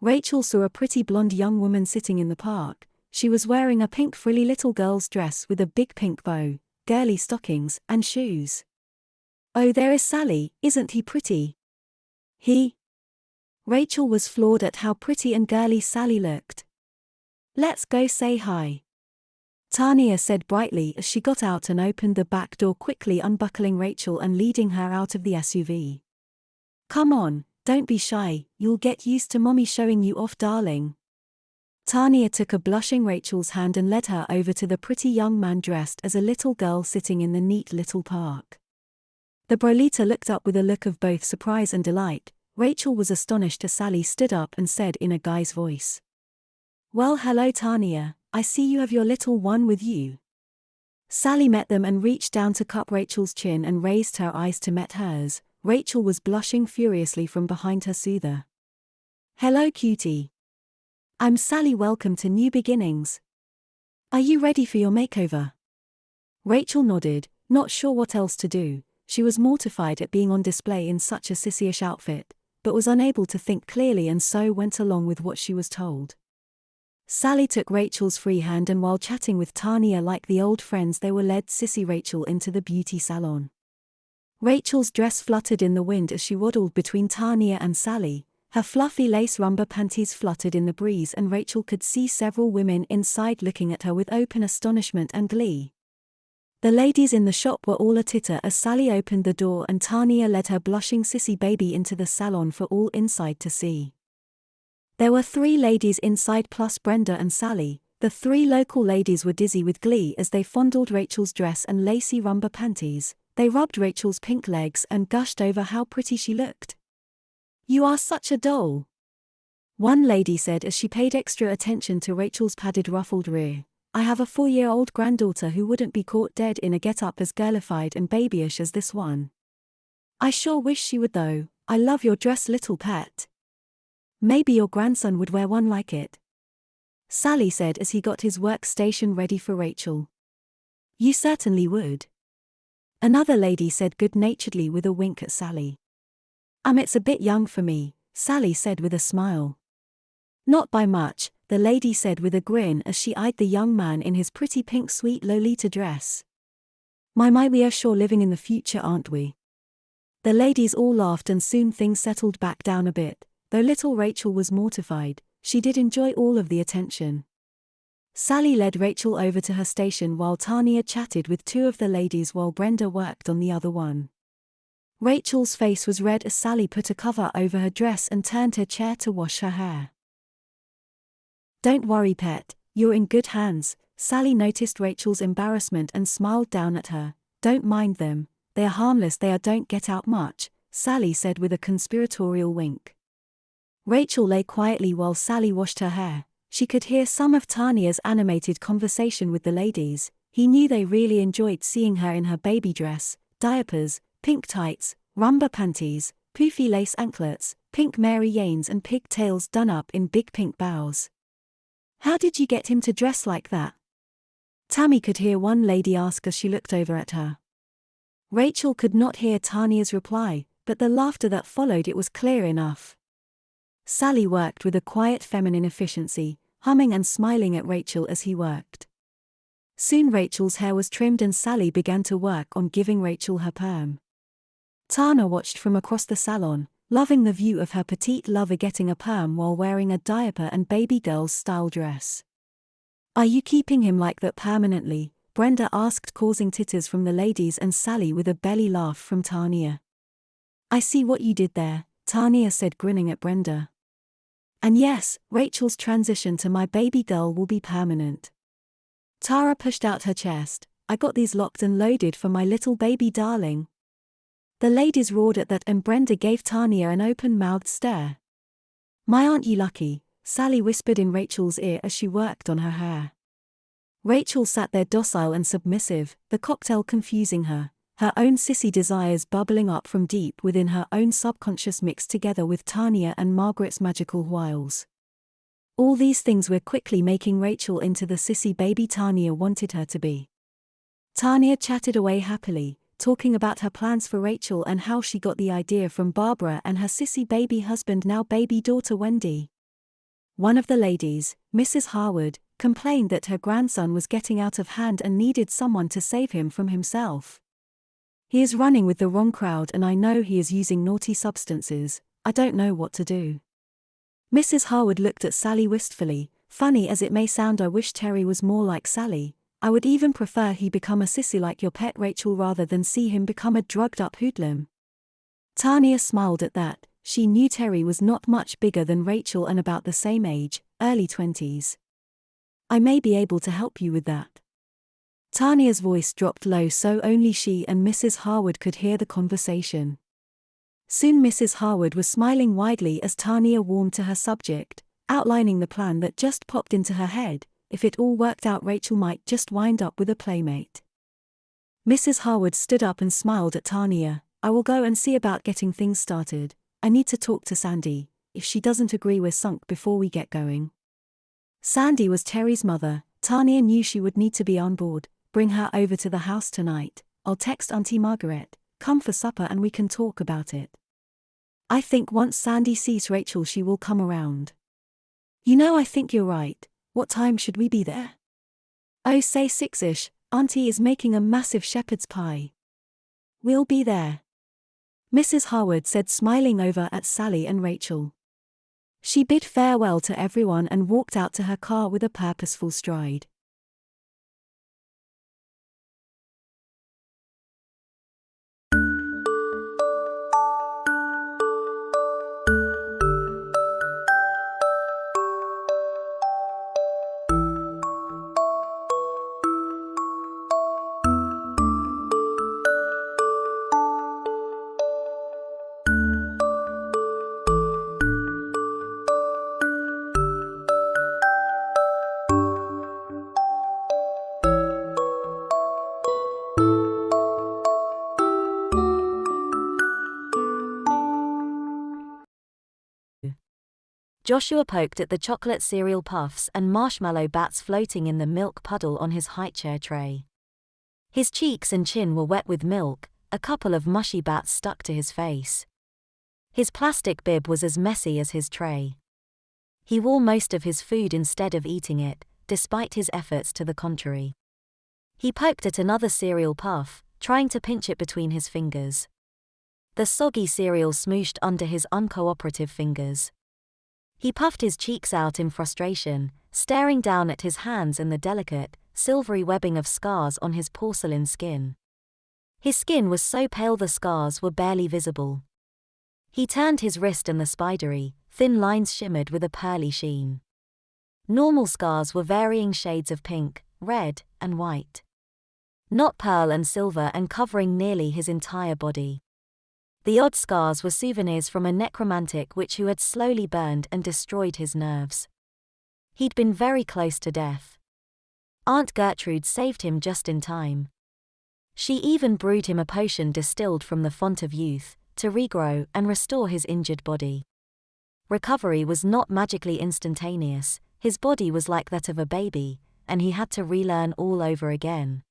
Rachel saw a pretty blonde young woman sitting in the park. She was wearing a pink frilly little girl's dress with a big pink bow, girly stockings, and shoes. "Oh, there is Sally, isn't he pretty?" Rachel was floored at how pretty and girly Sally looked. "Let's go say hi," Tanya said brightly as she got out and opened the back door, quickly unbuckling Rachel and leading her out of the SUV. "Come on, don't be shy, you'll get used to Mommy showing you off, darling." Tanya took a blushing Rachel's hand and led her over to the pretty young man dressed as a little girl sitting in the neat little park. The Brolita looked up with a look of both surprise and delight. Rachel was astonished as Sally stood up and said in a guy's voice, "Well, hello Tanya, I see you have your little one with you." Sally met them and reached down to cup Rachel's chin and raised her eyes to meet hers. Rachel was blushing furiously from behind her soother. "Hello cutie. I'm Sally, welcome to New Beginnings. Are you ready for your makeover?" Rachel nodded, not sure what else to do. She was mortified at being on display in such a sissyish outfit, but was unable to think clearly and so went along with what she was told. Sally took Rachel's free hand and while chatting with Tanya like the old friends they were led Sissy Rachel into the beauty salon. Rachel's dress fluttered in the wind as she waddled between Tanya and Sally. Her fluffy lace rumba panties fluttered in the breeze and Rachel could see several women inside looking at her with open astonishment and glee. The ladies in the shop were all a titter as Sally opened the door and Tanya led her blushing sissy baby into the salon for all inside to see. There were 3 ladies inside plus Brenda and Sally. The 3 local ladies were dizzy with glee as they fondled Rachel's dress and lacy rumba panties. They rubbed Rachel's pink legs and gushed over how pretty she looked. "You are such a doll," one lady said as she paid extra attention to Rachel's padded ruffled rear. "I have a 4-year-old granddaughter who wouldn't be caught dead in a get-up as girlified and babyish as this one. I sure wish she would though. I love your dress, little pet. Maybe your grandson would wear one like it." Sally said as he got his workstation ready for Rachel. You certainly would. Another lady said good-naturedly with a wink at Sally. It's a bit young for me, Sally said with a smile. Not by much, the lady said with a grin as she eyed the young man in his pretty pink sweet Lolita dress. My, we are sure living in the future, aren't we? The ladies all laughed and soon things settled back down a bit, though little Rachel was mortified. She did enjoy all of the attention. Sally led Rachel over to her station while Tanya chatted with two of the ladies while Brenda worked on the other one. Rachel's face was red as Sally put a cover over her dress and turned her chair to wash her hair. Don't worry, pet, you're in good hands. Sally noticed Rachel's embarrassment and smiled down at her. Don't mind them, they are harmless, they don't get out much, Sally said with a conspiratorial wink. Rachel lay quietly while Sally washed her hair. She could hear some of Tanya's animated conversation with the ladies. He knew they really enjoyed seeing her in her baby dress, diapers, pink tights, rumba panties, poofy lace anklets, pink Mary Janes and pigtails done up in big pink bows. How did you get him to dress like that? Tammy could hear one lady ask as she looked over at her. Rachel could not hear Tanya's reply, but the laughter that followed it was clear enough. Sally worked with a quiet feminine efficiency, humming and smiling at Rachel as he worked. Soon Rachel's hair was trimmed and Sally began to work on giving Rachel her perm. Tana watched from across the salon, loving the view of her petite lover getting a perm while wearing a diaper and baby girl's style dress. Are you keeping him like that permanently? Brenda asked, causing titters from the ladies and Sally with a belly laugh from Tanya. I see what you did there, Tanya said, grinning at Brenda. And yes, Rachel's transition to my baby girl will be permanent. Tara pushed out her chest. I got these locked and loaded for my little baby darling. The ladies roared at that and Brenda gave Tanya an open-mouthed stare. My, aren't you lucky, Sally whispered in Rachel's ear as she worked on her hair. Rachel sat there docile and submissive, the cocktail confusing her. Her own sissy desires bubbling up from deep within her own subconscious mixed together with Tanya and Margaret's magical wiles. All these things were quickly making Rachel into the sissy baby Tanya wanted her to be. Tanya chatted away happily, talking about her plans for Rachel and how she got the idea from Barbara and her sissy baby husband, now baby daughter Wendy. One of the ladies, Mrs. Harwood, complained that her grandson was getting out of hand and needed someone to save him from himself. He is running with the wrong crowd and I know he is using naughty substances. I don't know what to do. Mrs. Harwood looked at Sally wistfully. Funny as it may sound, I wish Terry was more like Sally. I would even prefer he become a sissy like your pet Rachel rather than see him become a drugged-up hoodlum. Tanya smiled at that. She knew Terry was not much bigger than Rachel and about the same age, early 20s. I may be able to help you with that. Tanya's voice dropped low so only she and Mrs. Harwood could hear the conversation. Soon Mrs. Harwood was smiling widely as Tanya warmed to her subject, outlining the plan that just popped into her head. If it all worked out, Rachel might just wind up with a playmate. Mrs. Harwood stood up and smiled at Tanya. I will go and see about getting things started. I need to talk to Sandy. If she doesn't agree, we're sunk before we get going. Sandy was Terry's mother. Tanya knew she would need to be on board. Bring her over to the house tonight. I'll text Auntie Margaret. Come for supper and we can talk about it. I think once Sandy sees Rachel she will come around. You know, I think you're right. What time should we be there? Oh, say 6ish. Auntie is making a massive shepherd's pie. We'll be there, Mrs. Harwood said, smiling over at Sally and Rachel. She bid farewell to everyone and walked out to her car with a purposeful stride. Joshua poked at the chocolate cereal puffs and marshmallow bats floating in the milk puddle on his high-chair tray. His cheeks and chin were wet with milk, a couple of mushy bats stuck to his face. His plastic bib was as messy as his tray. He wore most of his food instead of eating it, despite his efforts to the contrary. He poked at another cereal puff, trying to pinch it between his fingers. The soggy cereal smooshed under his uncooperative fingers. He puffed his cheeks out in frustration, staring down at his hands and the delicate, silvery webbing of scars on his porcelain skin. His skin was so pale the scars were barely visible. He turned his wrist and the spidery, thin lines shimmered with a pearly sheen. Normal scars were varying shades of pink, red, and white. Not pearl and silver and covering nearly his entire body. The odd scars were souvenirs from a necromantic witch who had slowly burned and destroyed his nerves. He'd been very close to death. Aunt Gertrude saved him just in time. She even brewed him a potion distilled from the font of youth, to regrow and restore his injured body. Recovery was not magically instantaneous, his body was like that of a baby, and he had to relearn all over again.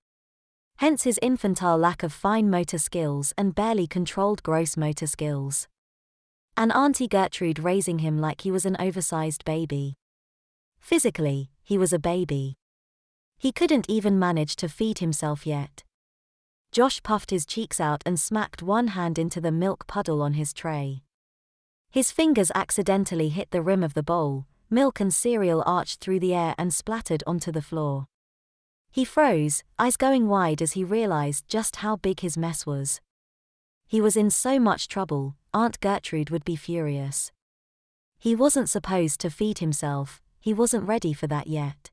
Hence his infantile lack of fine motor skills and barely controlled gross motor skills. And Auntie Gertrude raising him like he was an oversized baby. Physically, he was a baby. He couldn't even manage to feed himself yet. Josh puffed his cheeks out and smacked one hand into the milk puddle on his tray. His fingers accidentally hit the rim of the bowl, milk and cereal arched through the air and splattered onto the floor. He froze, eyes going wide as he realized just how big his mess was. He was in so much trouble, Aunt Gertrude would be furious. He wasn't supposed to feed himself, he wasn't ready for that yet.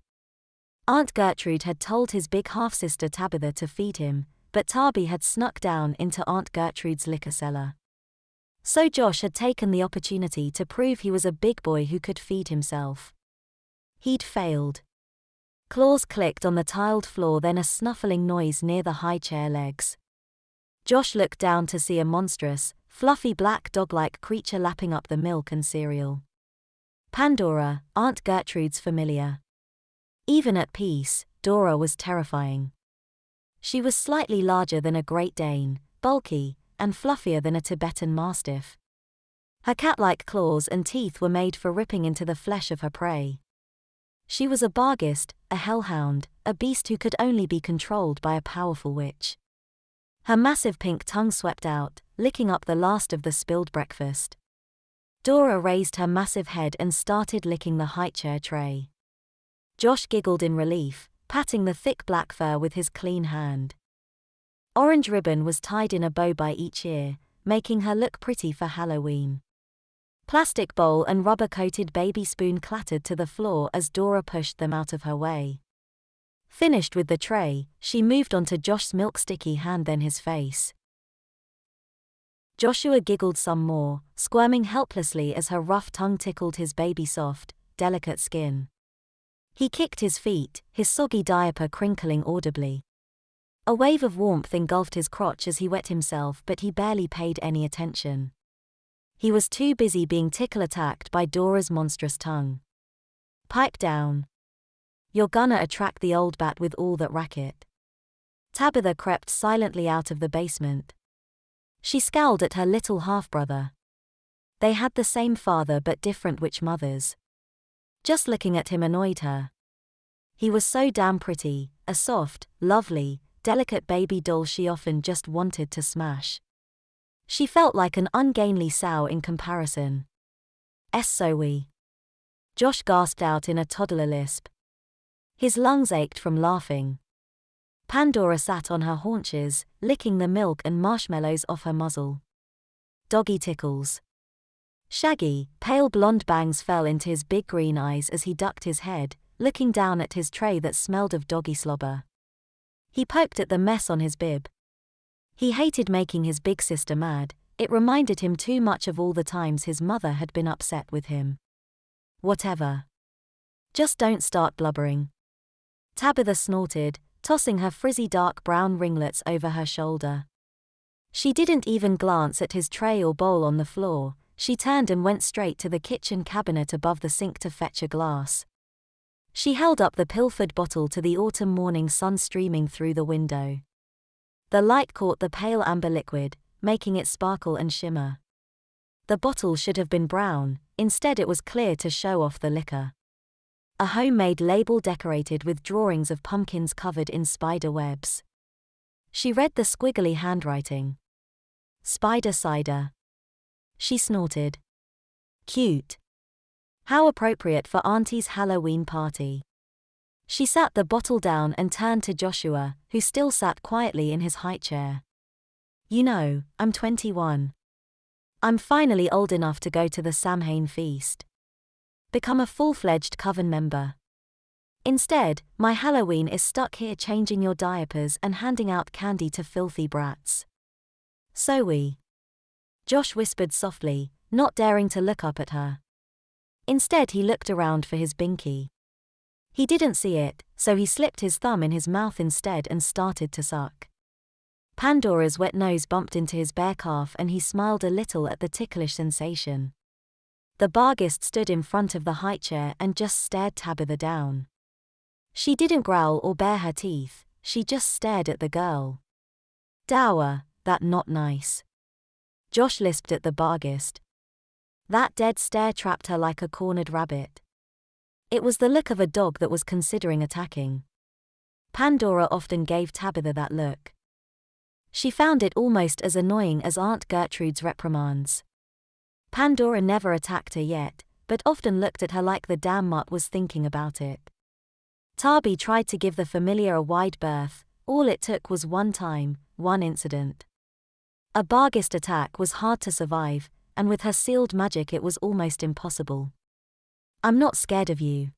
Aunt Gertrude had told his big half-sister Tabitha to feed him, but Tabby had snuck down into Aunt Gertrude's liquor cellar. So Josh had taken the opportunity to prove he was a big boy who could feed himself. He'd failed. Claws clicked on the tiled floor, then a snuffling noise near the high chair legs. Josh looked down to see a monstrous, fluffy black dog-like creature lapping up the milk and cereal. Pandora, Aunt Gertrude's familiar. Even at peace, Dora was terrifying. She was slightly larger than a Great Dane, bulky, and fluffier than a Tibetan Mastiff. Her cat-like claws and teeth were made for ripping into the flesh of her prey. She was a barghest, a hellhound, a beast who could only be controlled by a powerful witch. Her massive pink tongue swept out, licking up the last of the spilled breakfast. Dora raised her massive head and started licking the high-chair tray. Josh giggled in relief, patting the thick black fur with his clean hand. Orange ribbon was tied in a bow by each ear, making her look pretty for Halloween. Plastic bowl and rubber-coated baby spoon clattered to the floor as Dora pushed them out of her way. Finished with the tray, she moved on to Josh's milk-sticky hand, then his face. Joshua giggled some more, squirming helplessly as her rough tongue tickled his baby-soft, delicate skin. He kicked his feet, his soggy diaper crinkling audibly. A wave of warmth engulfed his crotch as he wet himself, but he barely paid any attention. He was too busy being tickle-attacked by Dora's monstrous tongue. Pipe down. You're gonna attract the old bat with all that racket. Tabitha crept silently out of the basement. She scowled at her little half-brother. They had the same father but different witch mothers. Just looking at him annoyed her. He was so damn pretty, a soft, lovely, delicate baby doll she often just wanted to smash. She felt like an ungainly sow in comparison. So we. Josh gasped out in a toddler lisp. His lungs ached from laughing. Pandora sat on her haunches, licking the milk and marshmallows off her muzzle. Doggy tickles. Shaggy, pale blonde bangs fell into his big green eyes as he ducked his head, looking down at his tray that smelled of doggy slobber. He poked at the mess on his bib. He hated making his big sister mad, it reminded him too much of all the times his mother had been upset with him. Whatever. Just don't start blubbering. Tabitha snorted, tossing her frizzy dark brown ringlets over her shoulder. She didn't even glance at his tray or bowl on the floor, She turned and went straight to the kitchen cabinet above the sink to fetch a glass. She held up the pilfered bottle to the autumn morning sun streaming through the window. The light caught the pale amber liquid, making it sparkle and shimmer. The bottle should have been brown, instead it was clear to show off the liquor. A homemade label decorated with drawings of pumpkins covered in spider webs. She read the squiggly handwriting. Spider cider. She snorted. Cute. How appropriate for Auntie's Halloween party. She sat the bottle down and turned to Joshua, who still sat quietly in his high chair. You know, I'm 21. I'm finally old enough to go to the Samhain feast. Become a full-fledged coven member. Instead, my Halloween is stuck here changing your diapers and handing out candy to filthy brats. So we. Josh whispered softly, not daring to look up at her. Instead he looked around for his binky. He didn't see it, so he slipped his thumb in his mouth instead and started to suck. Pandora's wet nose bumped into his bare calf and he smiled a little at the ticklish sensation. The barghest stood in front of the high chair and just stared Tabitha down. She didn't growl or bare her teeth, she just stared at the girl. Dour, that not nice. Josh lisped at the barghest. That dead stare trapped her like a cornered rabbit. It was the look of a dog that was considering attacking. Pandora often gave Tabitha that look. She found it almost as annoying as Aunt Gertrude's reprimands. Pandora never attacked her yet, but often looked at her like the damn mutt was thinking about it. Diapee tried to give the familiar a wide berth, all it took was one time, one incident. A barghest attack was hard to survive, and with her sealed magic it was almost impossible. I'm not scared of you.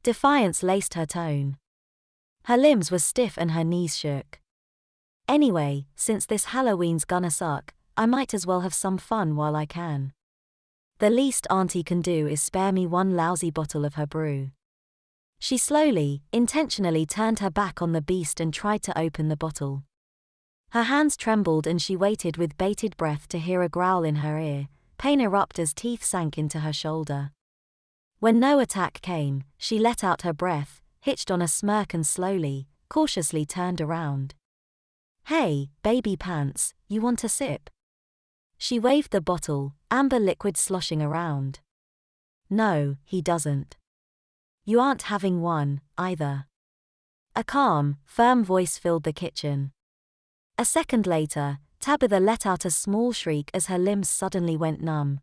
Defiance laced her tone. Her limbs were stiff and her knees shook. Anyway, since this Halloween's gonna suck, I might as well have some fun while I can. The least Auntie can do is spare me one lousy bottle of her brew. She slowly, intentionally turned her back on the beast and tried to open the bottle. Her hands trembled and she waited with bated breath to hear a growl in her ear, pain erupt as teeth sank into her shoulder. When no attack came, she let out her breath, hitched on a smirk and slowly, cautiously turned around. Hey, baby pants, you want a sip? She waved the bottle, amber liquid sloshing around. No, he doesn't. You aren't having one, either. A calm, firm voice filled the kitchen. A second later, Tabitha let out a small shriek as her limbs suddenly went numb.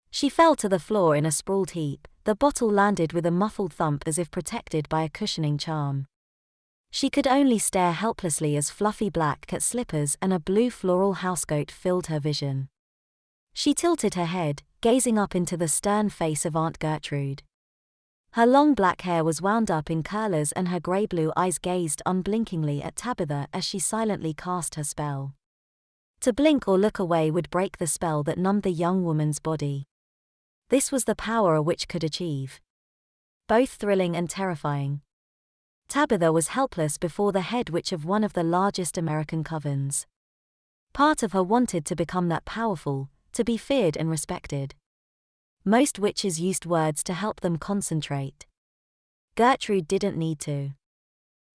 She fell to the floor in a sprawled heap, the bottle landed with a muffled thump as if protected by a cushioning charm. She could only stare helplessly as fluffy black cat slippers and a blue floral housecoat filled her vision. She tilted her head, gazing up into the stern face of Aunt Gertrude. Her long black hair was wound up in curlers and her grey-blue eyes gazed unblinkingly at Tabitha as she silently cast her spell. To blink or look away would break the spell that numbed the young woman's body. This was the power a witch could achieve. Both thrilling and terrifying. Tabitha was helpless before the head witch of one of the largest American covens. Part of her wanted to become that powerful, to be feared and respected. Most witches used words to help them concentrate. Gertrude didn't need to.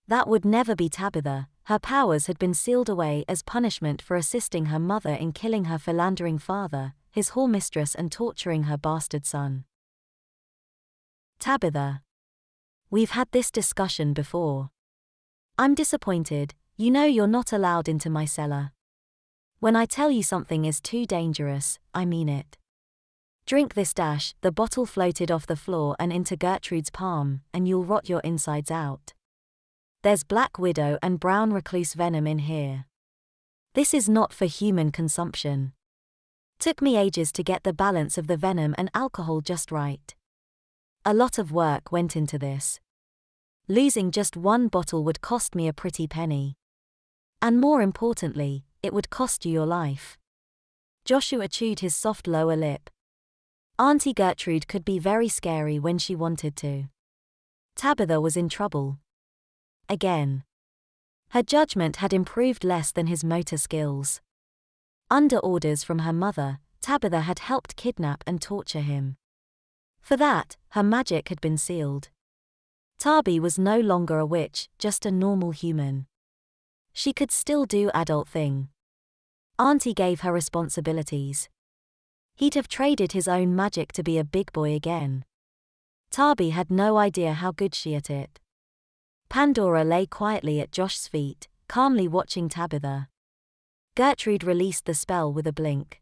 That would never be Tabitha, her powers had been sealed away as punishment for assisting her mother in killing her philandering father, his whore mistress and torturing her bastard son. Tabitha. We've had this discussion before. I'm disappointed, you know you're not allowed into my cellar. When I tell you something is too dangerous, I mean it. Drink this dash, the bottle floated off the floor and into Gertrude's palm, and you'll rot your insides out. There's black widow and brown recluse venom in here. This is not for human consumption. Took me ages to get the balance of the venom and alcohol just right. A lot of work went into this. Losing just one bottle would cost me a pretty penny. And more importantly, it would cost you your life. Joshua chewed his soft lower lip. Auntie Gertrude could be very scary when she wanted to. Tabitha was in trouble. Again. Her judgment had improved less than his motor skills. Under orders from her mother, Tabitha had helped kidnap and torture him. For that, her magic had been sealed. Diapee was no longer a witch, just a normal human. She could still do adult thing. Auntie gave her responsibilities. He'd have traded his own magic to be a big boy again. Diapee had no idea how good she at it. Pandora lay quietly at Josh's feet, calmly watching Tabitha. Gertrude released the spell with a blink.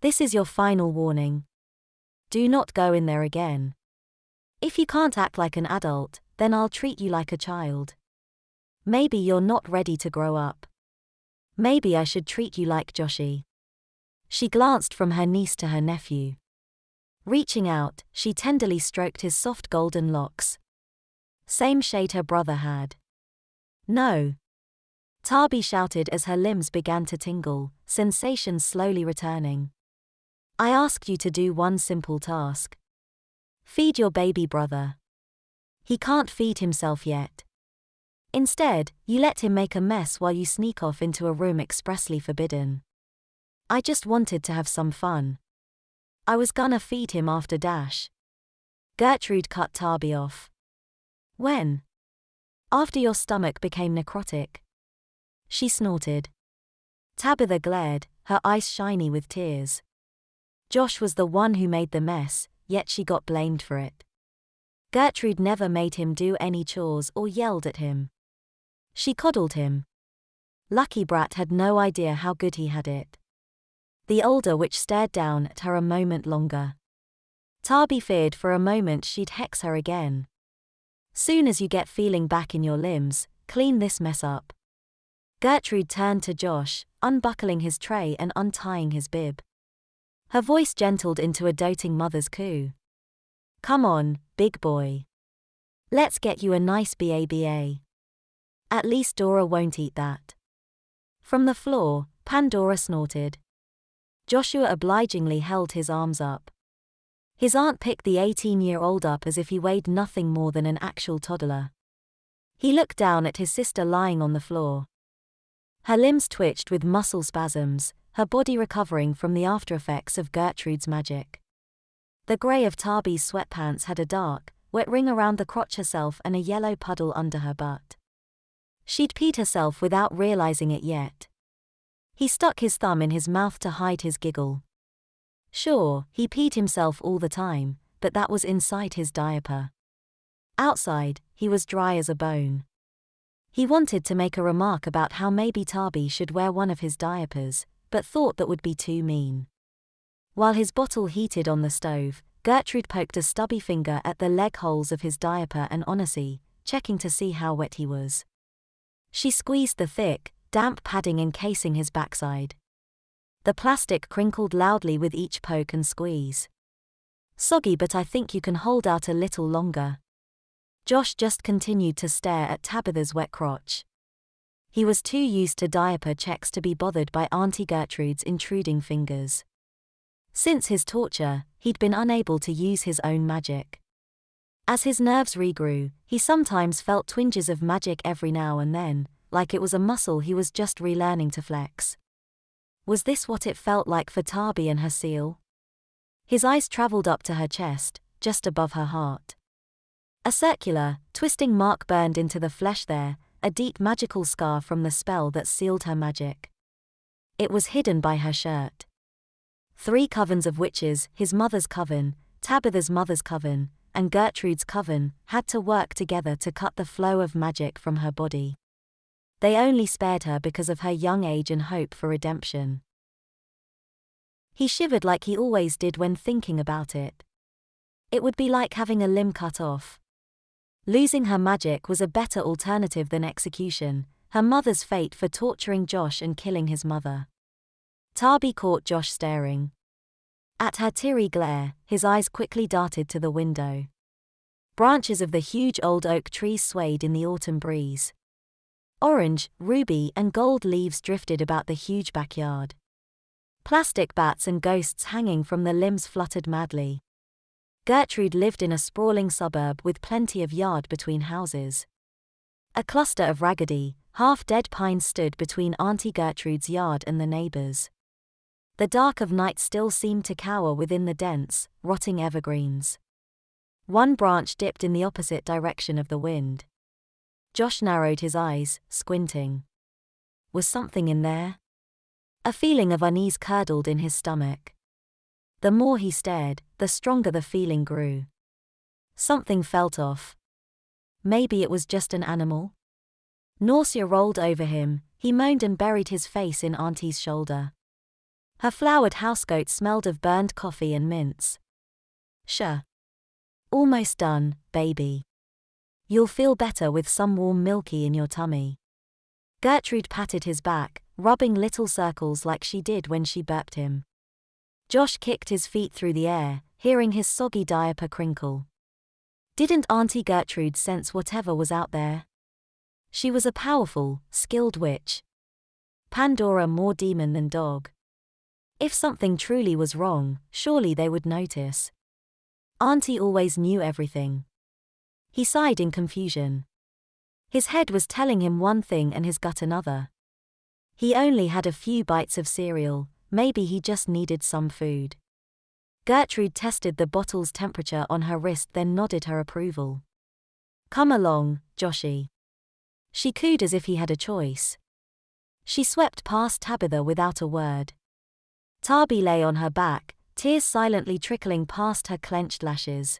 This is your final warning. Do not go in there again. If you can't act like an adult, then I'll treat you like a child. Maybe you're not ready to grow up. Maybe I should treat you like Joshy. She glanced from her niece to her nephew. Reaching out, she tenderly stroked his soft golden locks. Same shade her brother had. No. Diapee shouted as her limbs began to tingle, sensations slowly returning. I asked you to do one simple task. Feed your baby brother. He can't feed himself yet. Instead, you let him make a mess while you sneak off into a room expressly forbidden. I just wanted to have some fun. I was gonna feed him after Dash. Gertrude cut Diapee off. When? After your stomach became necrotic. She snorted. Tabitha glared, her eyes shiny with tears. Josh was the one who made the mess, yet she got blamed for it. Gertrude never made him do any chores or yelled at him. She coddled him. Lucky brat had no idea how good he had it. The older witch stared down at her a moment longer. Diapee feared for a moment she'd hex her again. Soon as you get feeling back in your limbs, clean this mess up. Gertrude turned to Josh, unbuckling his tray and untying his bib. Her voice gentled into a doting mother's coo. Come on, big boy. Let's get you a nice BABA. At least Dora won't eat that. From the floor, Pandora snorted. Joshua obligingly held his arms up. His aunt picked the 18-year-old up as if he weighed nothing more than an actual toddler. He looked down at his sister lying on the floor. Her limbs twitched with muscle spasms, her body recovering from the aftereffects of Gertrude's magic. The grey of Diapee's sweatpants had a dark, wet ring around the crotch herself and a yellow puddle under her butt. She'd peed herself without realizing it yet. He stuck his thumb in his mouth to hide his giggle. Sure, he peed himself all the time, but that was inside his diaper. Outside, he was dry as a bone. He wanted to make a remark about how maybe Diapee should wear one of his diapers, but thought that would be too mean. While his bottle heated on the stove, Gertrude poked a stubby finger at the leg holes of his diaper and Onacy, checking to see how wet he was. She squeezed the thick, damp padding encasing his backside. The plastic crinkled loudly with each poke and squeeze. Soggy, but I think you can hold out a little longer. Josh just continued to stare at Tabitha's wet crotch. He was too used to diaper checks to be bothered by Auntie Gertrude's intruding fingers. Since his torture, he'd been unable to use his own magic. As his nerves regrew, he sometimes felt twinges of magic every now and then, like it was a muscle he was just relearning to flex. Was this what it felt like for Diapee and her seal? His eyes traveled up to her chest, just above her heart. A circular, twisting mark burned into the flesh there, a deep magical scar from the spell that sealed her magic. It was hidden by her shirt. 3 covens of witches, his mother's coven, Tabitha's mother's coven, and Gertrude's coven, had to work together to cut the flow of magic from her body. They only spared her because of her young age and hope for redemption. He shivered like he always did when thinking about it. It would be like having a limb cut off. Losing her magic was a better alternative than execution, her mother's fate for torturing Josh and killing his mother. Diapee caught Josh staring. At her teary glare, his eyes quickly darted to the window. Branches of the huge old oak trees swayed in the autumn breeze. Orange, ruby, and gold leaves drifted about the huge backyard. Plastic bats and ghosts hanging from the limbs fluttered madly. Gertrude lived in a sprawling suburb with plenty of yard between houses. A cluster of raggedy, half-dead pines stood between Auntie Gertrude's yard and the neighbors. The dark of night still seemed to cower within the dense, rotting evergreens. One branch dipped in the opposite direction of the wind. Josh narrowed his eyes, squinting. Was something in there? A feeling of unease curdled in his stomach. The more he stared, the stronger the feeling grew. Something felt off. Maybe it was just an animal? Nausea rolled over him, he moaned and buried his face in Auntie's shoulder. Her flowered housecoat smelled of burned coffee and mints. Sure. Almost done, baby. You'll feel better with some warm Milky in your tummy. Gertrude patted his back, rubbing little circles like she did when she burped him. Josh kicked his feet through the air, hearing his soggy diaper crinkle. Didn't Auntie Gertrude sense whatever was out there? She was a powerful, skilled witch. Pandora more demon than dog. If something truly was wrong, surely they would notice. Auntie always knew everything. He sighed in confusion. His head was telling him one thing and his gut another. He only had a few bites of cereal, maybe he just needed some food. Gertrude tested the bottle's temperature on her wrist then nodded her approval. Come along, Joshy. She cooed as if he had a choice. She swept past Tabitha without a word. Diapee lay on her back, tears silently trickling past her clenched lashes.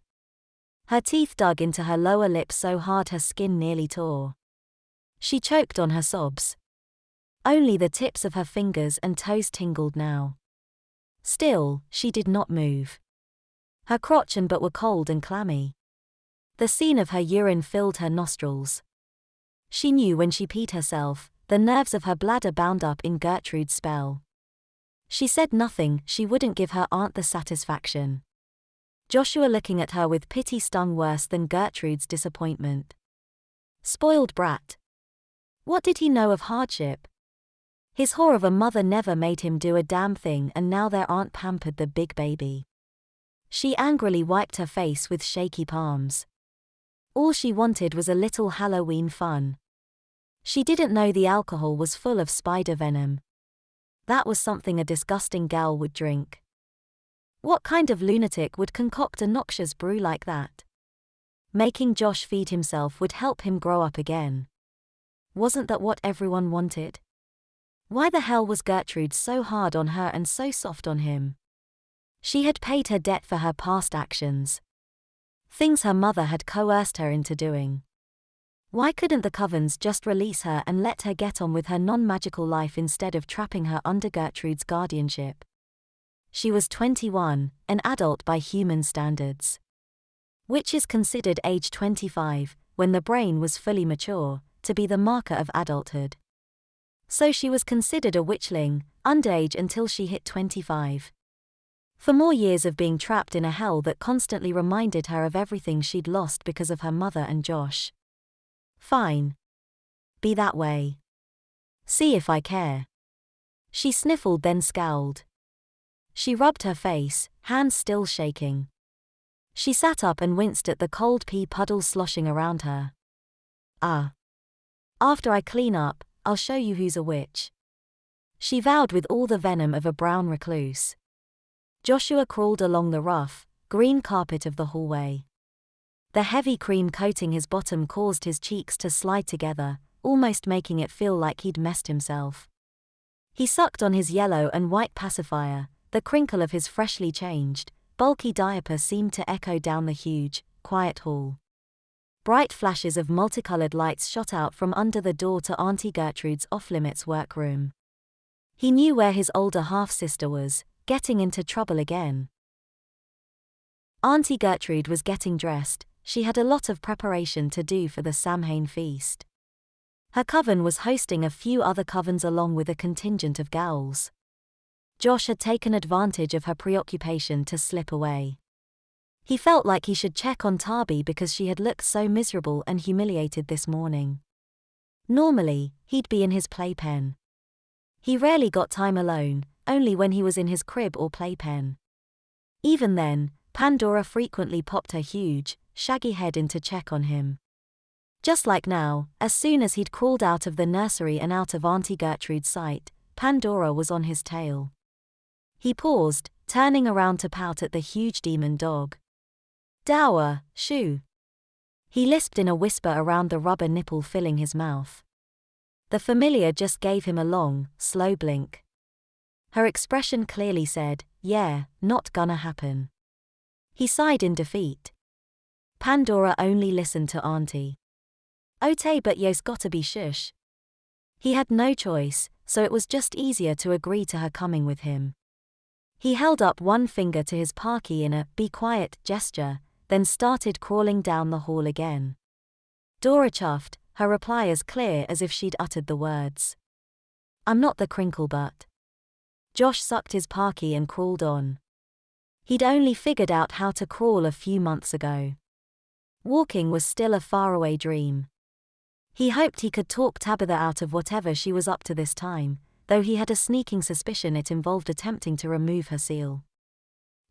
Her teeth dug into her lower lip so hard her skin nearly tore. She choked on her sobs. Only the tips of her fingers and toes tingled now. Still, she did not move. Her crotch and butt were cold and clammy. The scene of her urine filled her nostrils. She knew when she peed herself, the nerves of her bladder bound up in Gertrude's spell. She said nothing, she wouldn't give her aunt the satisfaction. Joshua looking at her with pity stung worse than Gertrude's disappointment. Spoiled brat. What did he know of hardship? His whore of a mother never made him do a damn thing and now their aunt pampered the big baby. She angrily wiped her face with shaky palms. All she wanted was a little Halloween fun. She didn't know the alcohol was full of spider venom. That was something a disgusting gal would drink. What kind of lunatic would concoct a noxious brew like that? Making Josh feed himself would help him grow up again. Wasn't that what everyone wanted? Why the hell was Gertrude so hard on her and so soft on him? She had paid her debt for her past actions. Things her mother had coerced her into doing. Why couldn't the Covens just release her and let her get on with her non-magical life instead of trapping her under Gertrude's guardianship? She was 21, an adult by human standards. Which is considered age 25, when the brain was fully mature, to be the marker of adulthood. So she was considered a witchling, underage until she hit 25. For more years of being trapped in a hell that constantly reminded her of everything she'd lost because of her mother and Josh. Fine. Be that way. See if I care. She sniffled then scowled. She rubbed her face, hands still shaking. She sat up and winced at the cold pee puddles sloshing around her. After I clean up, I'll show you who's a witch. She vowed with all the venom of a brown recluse. Joshua crawled along the rough, green carpet of the hallway. The heavy cream coating his bottom caused his cheeks to slide together, almost making it feel like he'd messed himself. He sucked on his yellow and white pacifier, the crinkle of his freshly changed, bulky diaper seemed to echo down the huge, quiet hall. Bright flashes of multicolored lights shot out from under the door to Auntie Gertrude's off-limits workroom. He knew where his older half-sister was, getting into trouble again. Auntie Gertrude was getting dressed. She had a lot of preparation to do for the Samhain feast. Her coven was hosting a few other covens along with a contingent of gals. Josh had taken advantage of her preoccupation to slip away. He felt like he should check on Diapee because she had looked so miserable and humiliated this morning. Normally, he'd be in his playpen. He rarely got time alone, only when he was in his crib or playpen. Even then, Pandora frequently popped her huge, shaggy head in to check on him. Just like now, as soon as he'd crawled out of the nursery and out of Auntie Gertrude's sight, Pandora was on his tail. He paused, turning around to pout at the huge demon dog. Dower, shoo. He lisped in a whisper around the rubber nipple filling his mouth. The familiar just gave him a long, slow blink. Her expression clearly said, yeah, not gonna happen. He sighed in defeat. Pandora only listened to Auntie. Ote but yo's gotta be shush. He had no choice, so it was just easier to agree to her coming with him. He held up one finger to his parkie in a be quiet gesture, then started crawling down the hall again. Dora chuffed, her reply as clear as if she'd uttered the words. I'm not the crinkle butt. Josh sucked his parkie and crawled on. He'd only figured out how to crawl a few months ago. Walking was still a faraway dream. He hoped he could talk Tabitha out of whatever she was up to this time, though he had a sneaking suspicion it involved attempting to remove her seal.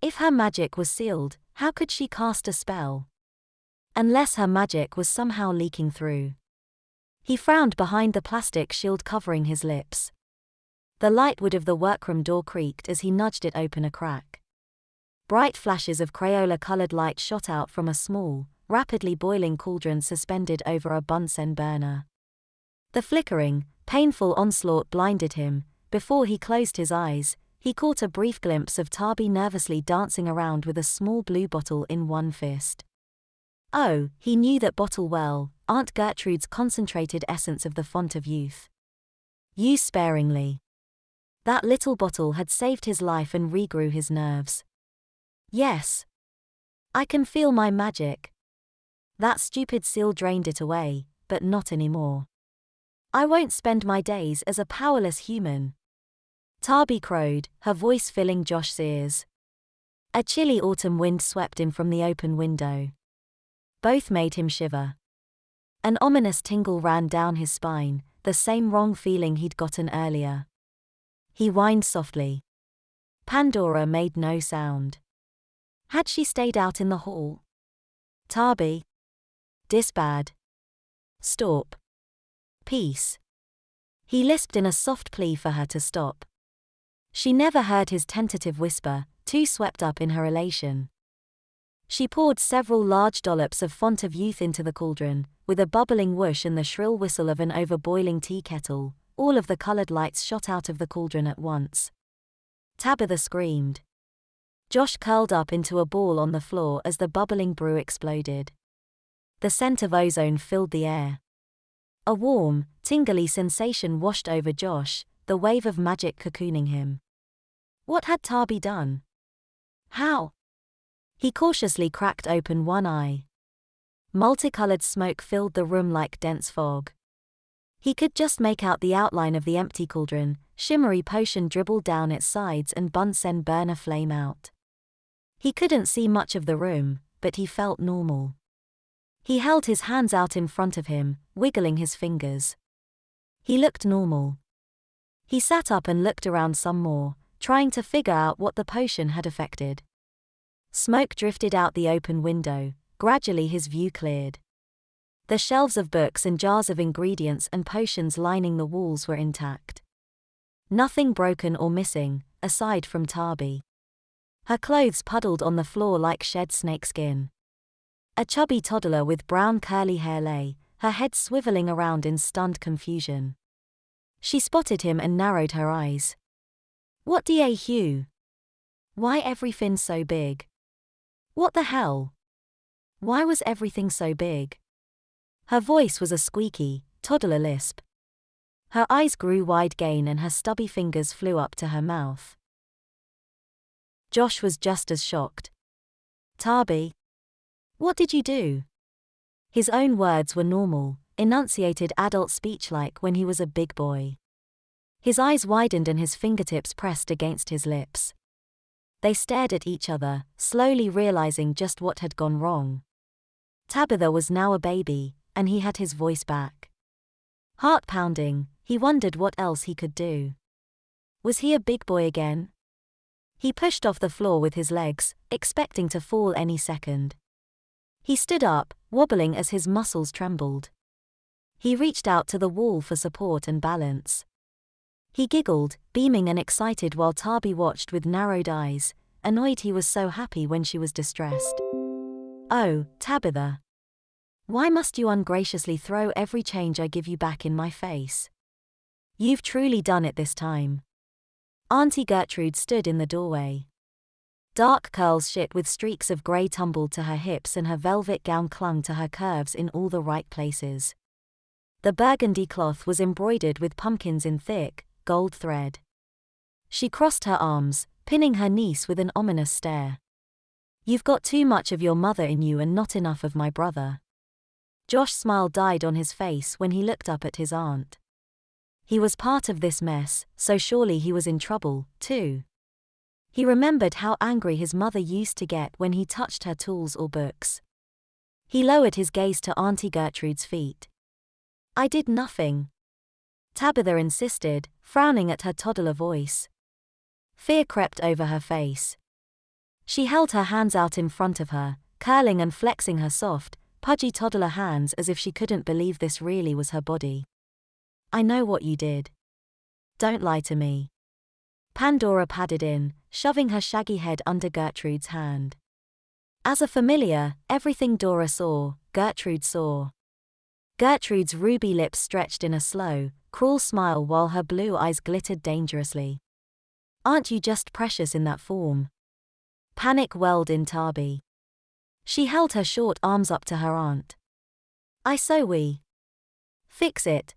If her magic was sealed, how could she cast a spell? Unless her magic was somehow leaking through. He frowned behind the plastic shield covering his lips. The lightwood of the workroom door creaked as he nudged it open a crack. Bright flashes of Crayola-colored light shot out from a small, rapidly boiling cauldron suspended over a Bunsen burner. The flickering, painful onslaught blinded him. Before he closed his eyes, he caught a brief glimpse of Tabby nervously dancing around with a small blue bottle in one fist. Oh, he knew that bottle well, Aunt Gertrude's concentrated essence of the font of youth. Use sparingly. That little bottle had saved his life and regrew his nerves. Yes. I can feel my magic. That stupid seal drained it away, but not anymore. I won't spend my days as a powerless human. Tabby crowed, her voice filling Josh's ears. A chilly autumn wind swept in from the open window. Both made him shiver. An ominous tingle ran down his spine, the same wrong feeling he'd gotten earlier. He whined softly. Pandora made no sound. Had she stayed out in the hall? Tabby. Disbad. Stop. Peace. He lisped in a soft plea for her to stop. She never heard his tentative whisper, too swept up in her elation. She poured several large dollops of font of youth into the cauldron, with a bubbling whoosh and the shrill whistle of an over-boiling tea kettle. All of the colored lights shot out of the cauldron at once. Tabitha screamed. Josh curled up into a ball on the floor as the bubbling brew exploded. The scent of ozone filled the air. A warm, tingly sensation washed over Josh, the wave of magic cocooning him. What had Tabby done? How? He cautiously cracked open one eye. Multicolored smoke filled the room like dense fog. He could just make out the outline of the empty cauldron, shimmery potion dribbled down its sides and Bunsen burner flame out. He couldn't see much of the room, but he felt normal. He held his hands out in front of him, wiggling his fingers. He looked normal. He sat up and looked around some more, trying to figure out what the potion had affected. Smoke drifted out the open window. Gradually his view cleared. The shelves of books and jars of ingredients and potions lining the walls were intact. Nothing broken or missing, aside from Tabby. Her clothes puddled on the floor like shed snakeskin. A chubby toddler with brown curly hair lay, her head swiveling around in stunned confusion. She spotted him and narrowed her eyes. What da Hugh? Why everything so big? What the hell? Why was everything so big? Her voice was a squeaky, toddler lisp. Her eyes grew wide again and her stubby fingers flew up to her mouth. Josh was just as shocked. Tabby. What did you do? His own words were normal, enunciated adult speech like when he was a big boy. His eyes widened and his fingertips pressed against his lips. They stared at each other, slowly realizing just what had gone wrong. Tabitha was now a baby, and he had his voice back. Heart pounding, he wondered what else he could do. Was he a big boy again? He pushed off the floor with his legs, expecting to fall any second. He stood up, wobbling as his muscles trembled. He reached out to the wall for support and balance. He giggled, beaming and excited while Diapee watched with narrowed eyes, annoyed he was so happy when she was distressed. "Oh, Tabitha. Why must you ungraciously throw every change I give you back in my face? You've truly done it this time." Auntie Gertrude stood in the doorway. Dark curls shit with streaks of grey tumbled to her hips and her velvet gown clung to her curves in all the right places. The burgundy cloth was embroidered with pumpkins in thick, gold thread. She crossed her arms, pinning her niece with an ominous stare. "You've got too much of your mother in you and not enough of my brother." Josh's smile died on his face when he looked up at his aunt. He was part of this mess, so surely he was in trouble, too. He remembered how angry his mother used to get when he touched her tools or books. He lowered his gaze to Auntie Gertrude's feet. "I did nothing," Tabitha insisted, frowning at her toddler voice. Fear crept over her face. She held her hands out in front of her, curling and flexing her soft, pudgy toddler hands as if she couldn't believe this really was her body. "I know what you did. Don't lie to me." Pandora padded in, shoving her shaggy head under Gertrude's hand. As a familiar, everything Dora saw, Gertrude saw. Gertrude's ruby lips stretched in a slow, cruel smile while her blue eyes glittered dangerously. "Aren't you just precious in that form?" Panic welled in Diapee. She held her short arms up to her aunt. "I so we. Fix it.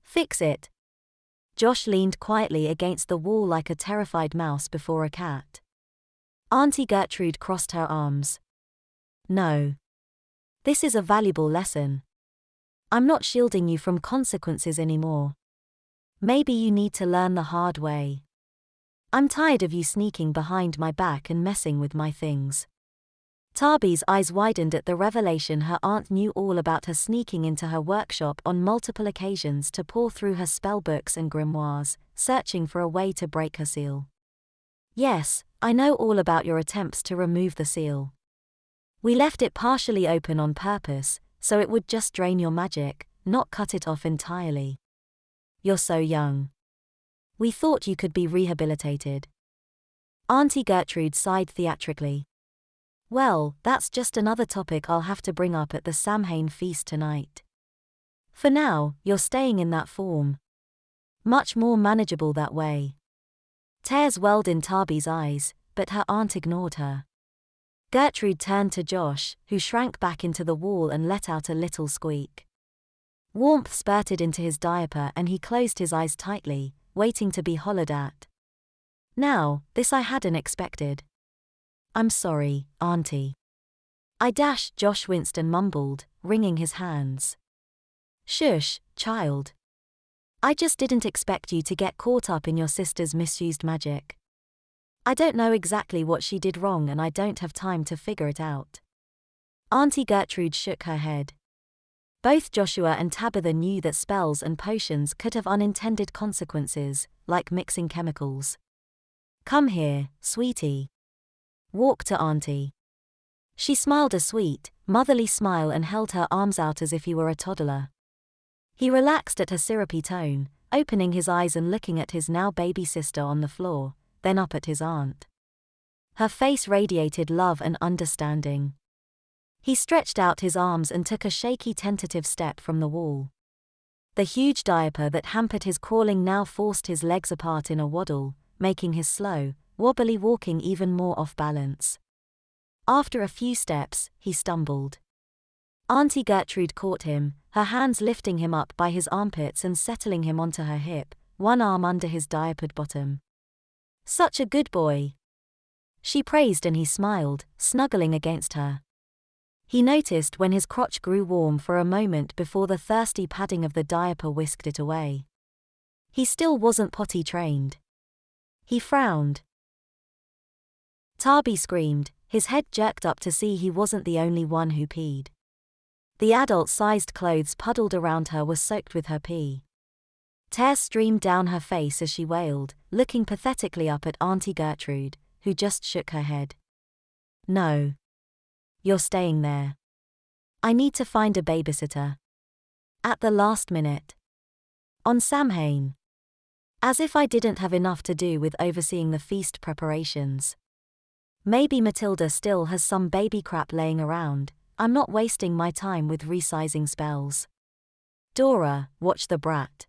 Fix it." Josh leaned quietly against the wall like a terrified mouse before a cat. Auntie Gertrude crossed her arms. "No. This is a valuable lesson. I'm not shielding you from consequences anymore. Maybe you need to learn the hard way. I'm tired of you sneaking behind my back and messing with my things." Diapee's eyes widened at the revelation her aunt knew all about her sneaking into her workshop on multiple occasions to pore through her spell books and grimoires, searching for a way to break her seal. "Yes, I know all about your attempts to remove the seal. We left it partially open on purpose, so it would just drain your magic, not cut it off entirely. You're so young. We thought you could be rehabilitated." Auntie Gertrude sighed theatrically. "Well, that's just another topic I'll have to bring up at the Samhain feast tonight. For now, you're staying in that form. Much more manageable that way." Tears welled in Diapee's eyes, but her aunt ignored her. Gertrude turned to Josh, who shrank back into the wall and let out a little squeak. Warmth spurted into his diaper and he closed his eyes tightly, waiting to be hollered at. "Now, this I hadn't expected. I'm sorry, Auntie." Josh winced and mumbled, wringing his hands. "Shush, child. I just didn't expect you to get caught up in your sister's misused magic. I don't know exactly what she did wrong and I don't have time to figure it out." Auntie Gertrude shook her head. Both Joshua and Tabitha knew that spells and potions could have unintended consequences, like mixing chemicals. "Come here, sweetie. Walk to Auntie." She smiled a sweet, motherly smile and held her arms out as if he were a toddler. He relaxed at her syrupy tone, opening his eyes and looking at his now baby sister on the floor, then up at his aunt. Her face radiated love and understanding. He stretched out his arms and took a shaky tentative step from the wall. The huge diaper that hampered his crawling now forced his legs apart in a waddle, making his slow, wobbly walking even more off balance. After a few steps, he stumbled. Auntie Gertrude caught him, her hands lifting him up by his armpits and settling him onto her hip, one arm under his diapered bottom. "Such a good boy," she praised, and he smiled, snuggling against her. He noticed when his crotch grew warm for a moment before the thirsty padding of the diaper whisked it away. He still wasn't potty trained. He frowned. Diapee screamed, his head jerked up to see he wasn't the only one who peed. The adult-sized clothes puddled around her were soaked with her pee. Tears streamed down her face as she wailed, looking pathetically up at Auntie Gertrude, who just shook her head. "No. You're staying there. I need to find a babysitter." At the last minute. On Samhain. As if I didn't have enough to do with overseeing the feast preparations. Maybe Matilda still has some baby crap laying around. I'm not wasting my time with resizing spells. Dora, watch the brat.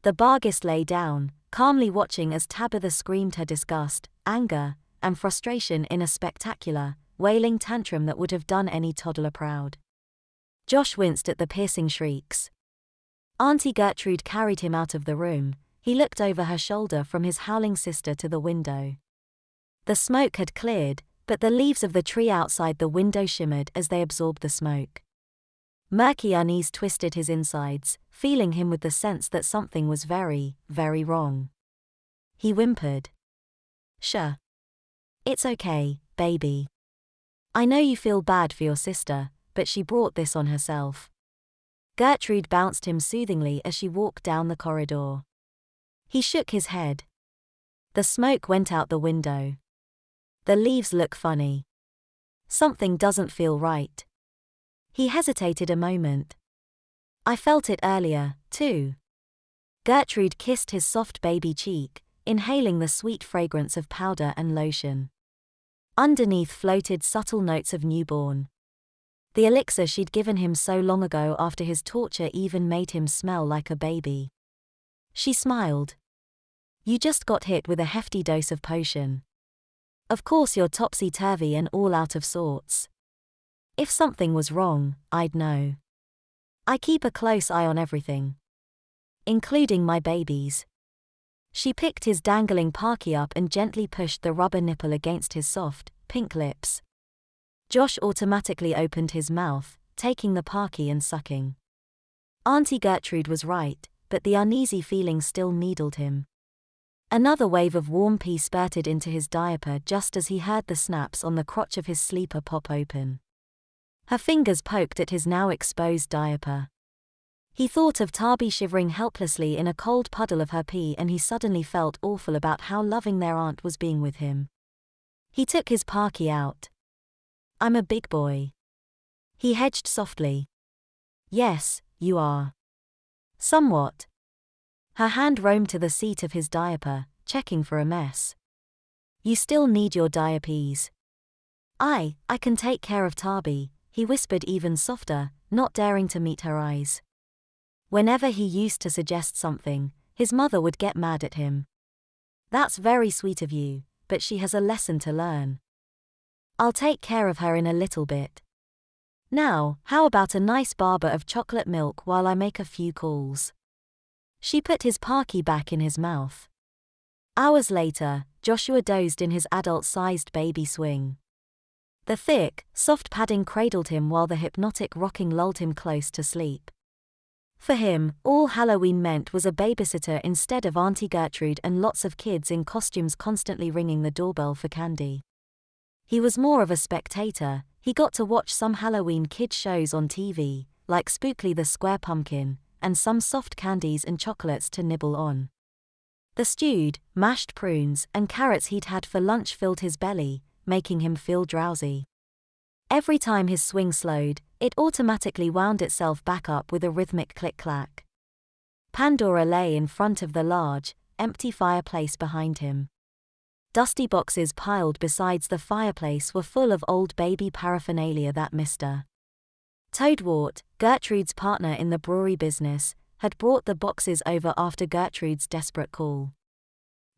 The Barghest lay down, calmly watching as Tabitha screamed her disgust, anger, and frustration in a spectacular, wailing tantrum that would have done any toddler proud. Josh winced at the piercing shrieks. Auntie Gertrude carried him out of the room. He looked over her shoulder from his howling sister to the window. The smoke had cleared, but the leaves of the tree outside the window shimmered as they absorbed the smoke. Murky unease twisted his insides, feeling him with the sense that something was very, very wrong. He whimpered. "Sure. It's okay, baby. I know you feel bad for your sister, but she brought this on herself." Gertrude bounced him soothingly as she walked down the corridor. He shook his head. The smoke went out the window. The leaves look funny. Something doesn't feel right. He hesitated a moment. I felt it earlier, too. Gertrude kissed his soft baby cheek, inhaling the sweet fragrance of powder and lotion. Underneath floated subtle notes of newborn. The elixir she'd given him so long ago after his torture even made him smell like a baby. She smiled. You just got hit with a hefty dose of potion. Of course you're topsy-turvy and all out of sorts. If something was wrong, I'd know. I keep a close eye on everything. Including my babies. She picked his dangling parkie up and gently pushed the rubber nipple against his soft, pink lips. Josh automatically opened his mouth, taking the parkie and sucking. Auntie Gertrude was right, but the uneasy feeling still needled him. Another wave of warm pee spurted into his diaper just as he heard the snaps on the crotch of his sleeper pop open. Her fingers poked at his now exposed diaper. He thought of Tabby shivering helplessly in a cold puddle of her pee and he suddenly felt awful about how loving their aunt was being with him. He took his parkie out. I'm a big boy. He hedged softly. Yes, you are. Somewhat. Her hand roamed to the seat of his diaper, checking for a mess. You still need your diapees. I can take care of Tabby, he whispered even softer, not daring to meet her eyes. Whenever he used to suggest something, his mother would get mad at him. That's very sweet of you, but she has a lesson to learn. I'll take care of her in a little bit. Now, how about a nice barber of chocolate milk while I make a few calls? She put his parkie back in his mouth. Hours later, Joshua dozed in his adult-sized baby swing. The thick, soft padding cradled him while the hypnotic rocking lulled him close to sleep. For him, all Halloween meant was a babysitter instead of Auntie Gertrude and lots of kids in costumes constantly ringing the doorbell for candy. He was more of a spectator. He got to watch some Halloween kid shows on TV, like Spookly the Square Pumpkin, and some soft candies and chocolates to nibble on. The stewed, mashed prunes and carrots he'd had for lunch filled his belly, making him feel drowsy. Every time his swing slowed, it automatically wound itself back up with a rhythmic click-clack. Pandora lay in front of the large, empty fireplace behind him. Dusty boxes piled besides the fireplace were full of old baby paraphernalia that Mr. Toadwort, Gertrude's partner in the brewery business, had brought the boxes over after Gertrude's desperate call.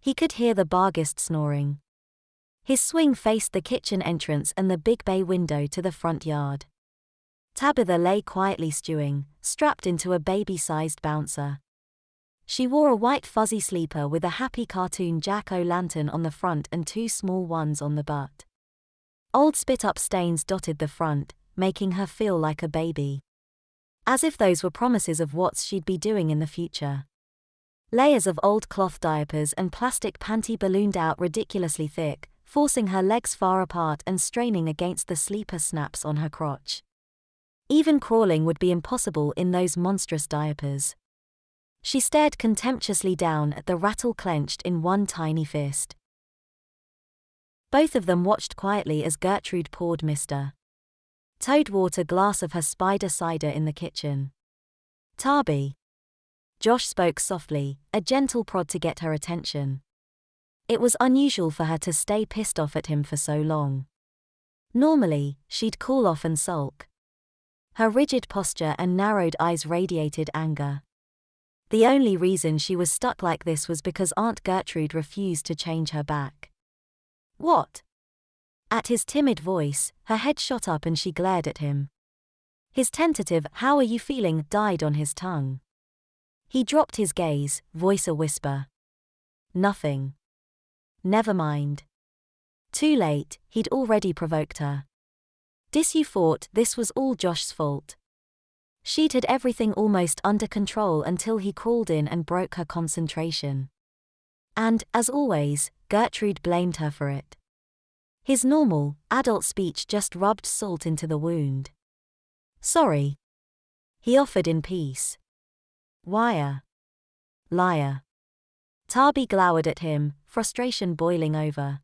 He could hear the Barghest snoring. His swing faced the kitchen entrance and the big bay window to the front yard. Tabitha lay quietly stewing, strapped into a baby-sized bouncer. She wore a white fuzzy sleeper with a happy cartoon jack-o'-lantern on the front and two small ones on the butt. Old spit-up stains dotted the front, making her feel like a baby. As if those were promises of what she'd be doing in the future. Layers of old cloth diapers and plastic panty ballooned out ridiculously thick, forcing her legs far apart and straining against the sleeper snaps on her crotch. Even crawling would be impossible in those monstrous diapers. She stared contemptuously down at the rattle clenched in one tiny fist. Both of them watched quietly as Gertrude poured Mr. Toadwort a glass of her spider cider in the kitchen. Tabby. Josh spoke softly, a gentle prod to get her attention. It was unusual for her to stay pissed off at him for so long. Normally, she'd cool off and sulk. Her rigid posture and narrowed eyes radiated anger. The only reason she was stuck like this was because Aunt Gertrude refused to change her back. What? At his timid voice, her head shot up and she glared at him. His tentative "how are you feeling" died on his tongue. He dropped his gaze, voice a whisper. Nothing. Never mind. Too late, he'd already provoked her. Disu thought this was all Josh's fault. She'd had everything almost under control until he crawled in and broke her concentration. And, as always, Gertrude blamed her for it. His normal, adult speech just rubbed salt into the wound. Sorry. He offered in peace. Wire. Liar. Diapee glowered at him, frustration boiling over.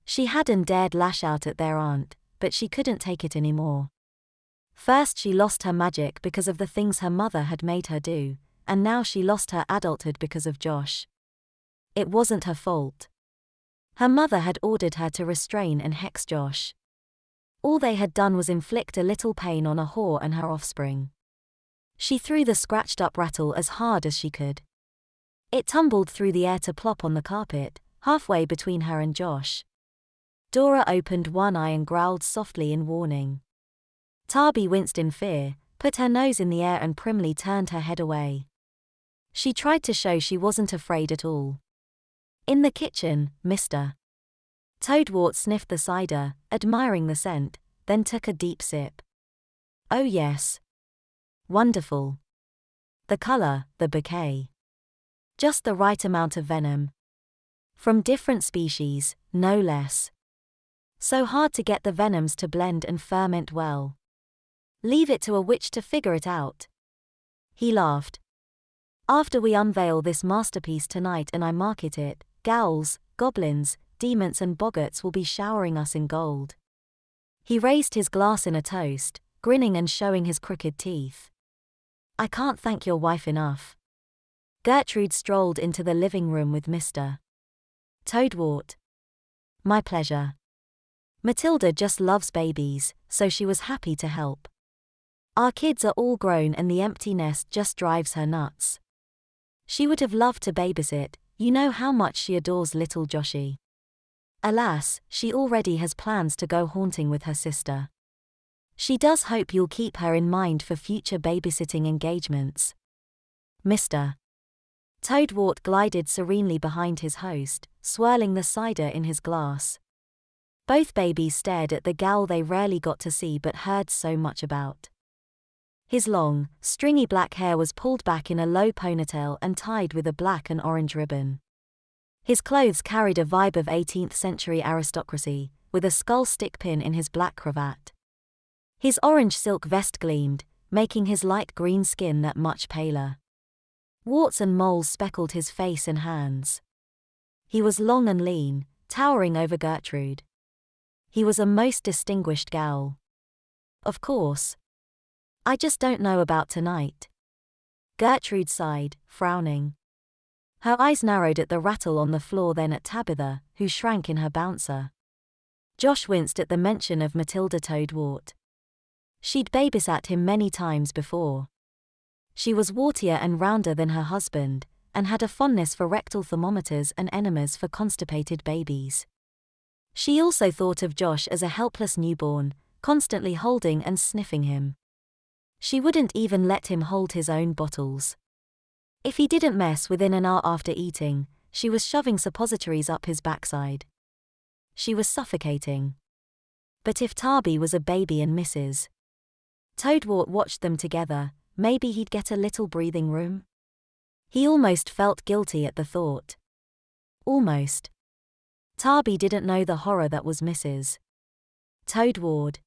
She hadn't dared lash out at their aunt, but she couldn't take it anymore. First she lost her magic because of the things her mother had made her do, and now she lost her adulthood because of Josh. It wasn't her fault. Her mother had ordered her to restrain and hex Josh. All they had done was inflict a little pain on a whore and her offspring. She threw the scratched-up rattle as hard as she could. It tumbled through the air to plop on the carpet, halfway between her and Josh. Dora opened one eye and growled softly in warning. Diapee winced in fear, put her nose in the air and primly turned her head away. She tried to show she wasn't afraid at all. In the kitchen, Mr. Toadwort sniffed the cider, admiring the scent, then took a deep sip. Oh yes. Wonderful. The color, the bouquet. Just the right amount of venom. From different species, no less. So hard to get the venoms to blend and ferment well. Leave it to a witch to figure it out. He laughed. After we unveil this masterpiece tonight and I market it, ghouls, goblins, demons and boggarts will be showering us in gold. He raised his glass in a toast, grinning and showing his crooked teeth. I can't thank your wife enough. Gertrude strolled into the living room with Mr. Toadwort. My pleasure. Matilda just loves babies, so she was happy to help. Our kids are all grown and the empty nest just drives her nuts. She would have loved to babysit, you know how much she adores little Joshy. Alas, she already has plans to go haunting with her sister. She does hope you'll keep her in mind for future babysitting engagements. Mr. Toadwort glided serenely behind his host, swirling the cider in his glass. Both babies stared at the gal they rarely got to see but heard so much about. His long, stringy black hair was pulled back in a low ponytail and tied with a black and orange ribbon. His clothes carried a vibe of 18th century aristocracy, with a skull stick pin in his black cravat. His orange silk vest gleamed, making his light green skin that much paler. Warts and moles speckled his face and hands. He was long and lean, towering over Gertrude. He was a most distinguished gal. Of course. I just don't know about tonight. Gertrude sighed, frowning. Her eyes narrowed at the rattle on the floor, then at Tabitha, who shrank in her bouncer. Josh winced at the mention of Matilda Toadwort. She'd babysat him many times before. She was wartier and rounder than her husband, and had a fondness for rectal thermometers and enemas for constipated babies. She also thought of Josh as a helpless newborn, constantly holding and sniffing him. She wouldn't even let him hold his own bottles. If he didn't mess within an hour after eating, she was shoving suppositories up his backside. She was suffocating. But if Diapee was a baby and Mrs. Toadwort watched them together, maybe he'd get a little breathing room? He almost felt guilty at the thought. Almost. Diapee didn't know the horror that was Mrs. Toadwort.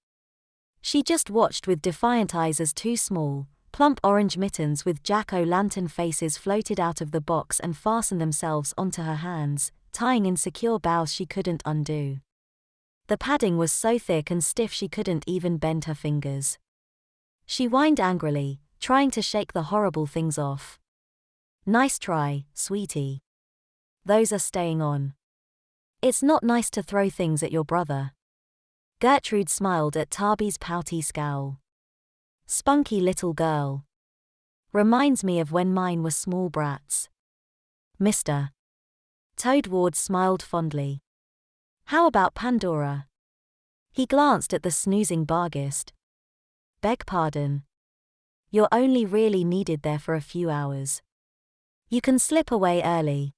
She just watched with defiant eyes as two small, plump orange mittens with jack-o'-lantern faces floated out of the box and fastened themselves onto her hands, tying in secure bows she couldn't undo. The padding was so thick and stiff she couldn't even bend her fingers. She whined angrily, trying to shake the horrible things off. Nice try, sweetie. Those are staying on. It's not nice to throw things at your brother. Gertrude smiled at Diapee's pouty scowl. Spunky little girl. Reminds me of when mine were small brats. Mr. Toadward smiled fondly. How about Pandora? He glanced at the snoozing barghest. Beg pardon. You're only really needed there for a few hours. You can slip away early.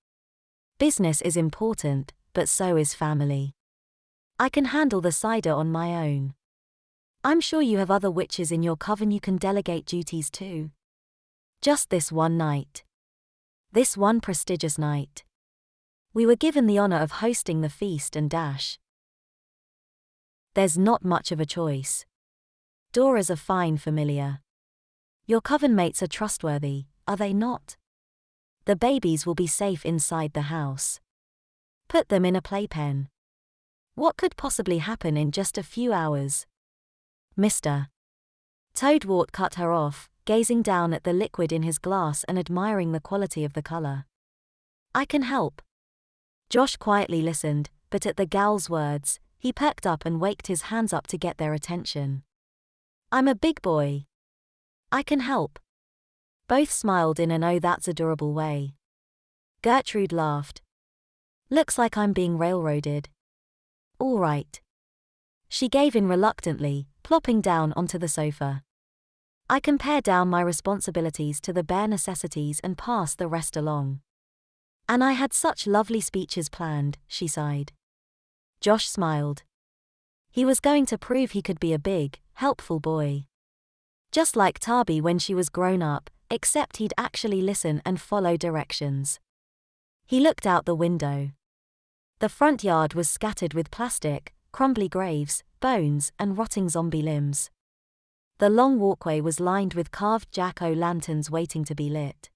Business is important, but so is family. I can handle the cider on my own. I'm sure you have other witches in your coven you can delegate duties to. Just this one night. This one prestigious night. We were given the honor of hosting the feast and dash. There's not much of a choice. Dora's a fine familiar. Your coven mates are trustworthy, are they not? The babies will be safe inside the house. Put them in a playpen. What could possibly happen in just a few hours? Mr. Toadwort cut her off, gazing down at the liquid in his glass and admiring the quality of the color. I can help. Josh quietly listened, but at the gal's words, he perked up and waked his hands up to get their attention. I'm a big boy. I can help. Both smiled in an oh that's adorable way. Gertrude laughed. Looks like I'm being railroaded. All right. She gave in reluctantly, plopping down onto the sofa. I can pare down my responsibilities to the bare necessities and pass the rest along. And I had such lovely speeches planned, she sighed. Josh smiled. He was going to prove he could be a big, helpful boy. Just like Diapee when she was grown up, except he'd actually listen and follow directions. He looked out the window. The front yard was scattered with plastic, crumbly graves, bones, and rotting zombie limbs. The long walkway was lined with carved jack-o'-lanterns waiting to be lit.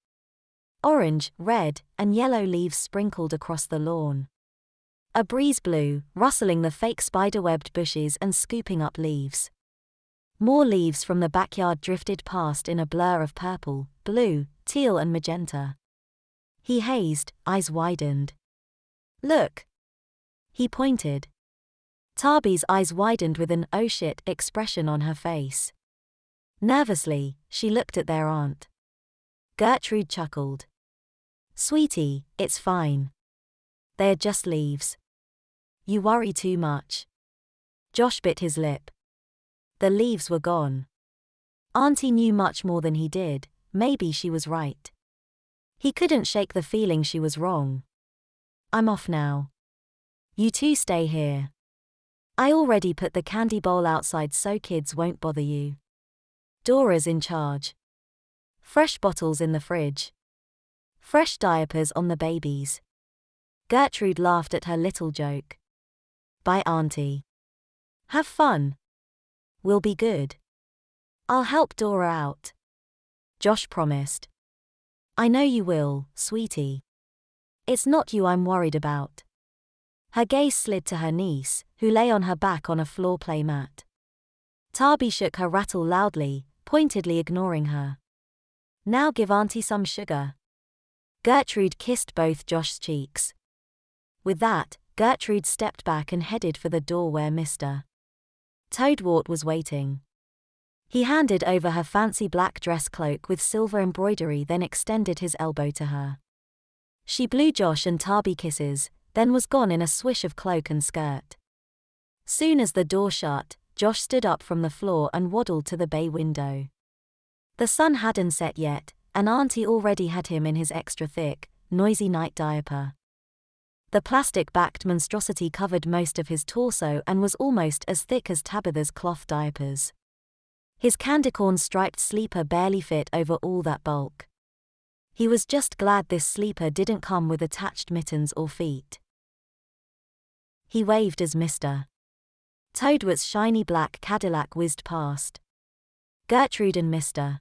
Orange, red, and yellow leaves sprinkled across the lawn. A breeze blew, rustling the fake spider-webbed bushes and scooping up leaves. More leaves from the backyard drifted past in a blur of purple, blue, teal and magenta. He hazed, eyes widened. Look! He pointed. Diapee's eyes widened with an oh shit expression on her face. Nervously, she looked at their aunt. Gertrude chuckled. Sweetie, it's fine. They're just leaves. You worry too much. Josh bit his lip. The leaves were gone. Auntie knew much more than he did, maybe she was right. He couldn't shake the feeling she was wrong. I'm off now. You two stay here. I already put the candy bowl outside so kids won't bother you. Dora's in charge. Fresh bottles in the fridge. Fresh diapers on the babies. Gertrude laughed at her little joke. Bye, Auntie. Have fun. We'll be good. I'll help Dora out. Josh promised. I know you will, sweetie. It's not you I'm worried about. Her gaze slid to her niece, who lay on her back on a floor play mat. Diapee shook her rattle loudly, pointedly ignoring her. Now give Auntie some sugar. Gertrude kissed both Josh's cheeks. With that, Gertrude stepped back and headed for the door where Mr. Toadwort was waiting. He handed over her fancy black dress cloak with silver embroidery, then extended his elbow to her. She blew Josh and Diapee kisses, then was gone in a swish of cloak and skirt. Soon as the door shut, Josh stood up from the floor and waddled to the bay window. The sun hadn't set yet, and Auntie already had him in his extra thick, noisy night diaper. The plastic-backed monstrosity covered most of his torso and was almost as thick as Tabitha's cloth diapers. His candycorn-striped sleeper barely fit over all that bulk. He was just glad this sleeper didn't come with attached mittens or feet. He waved as Mr. Toadwot's shiny black Cadillac whizzed past. Gertrude and Mr.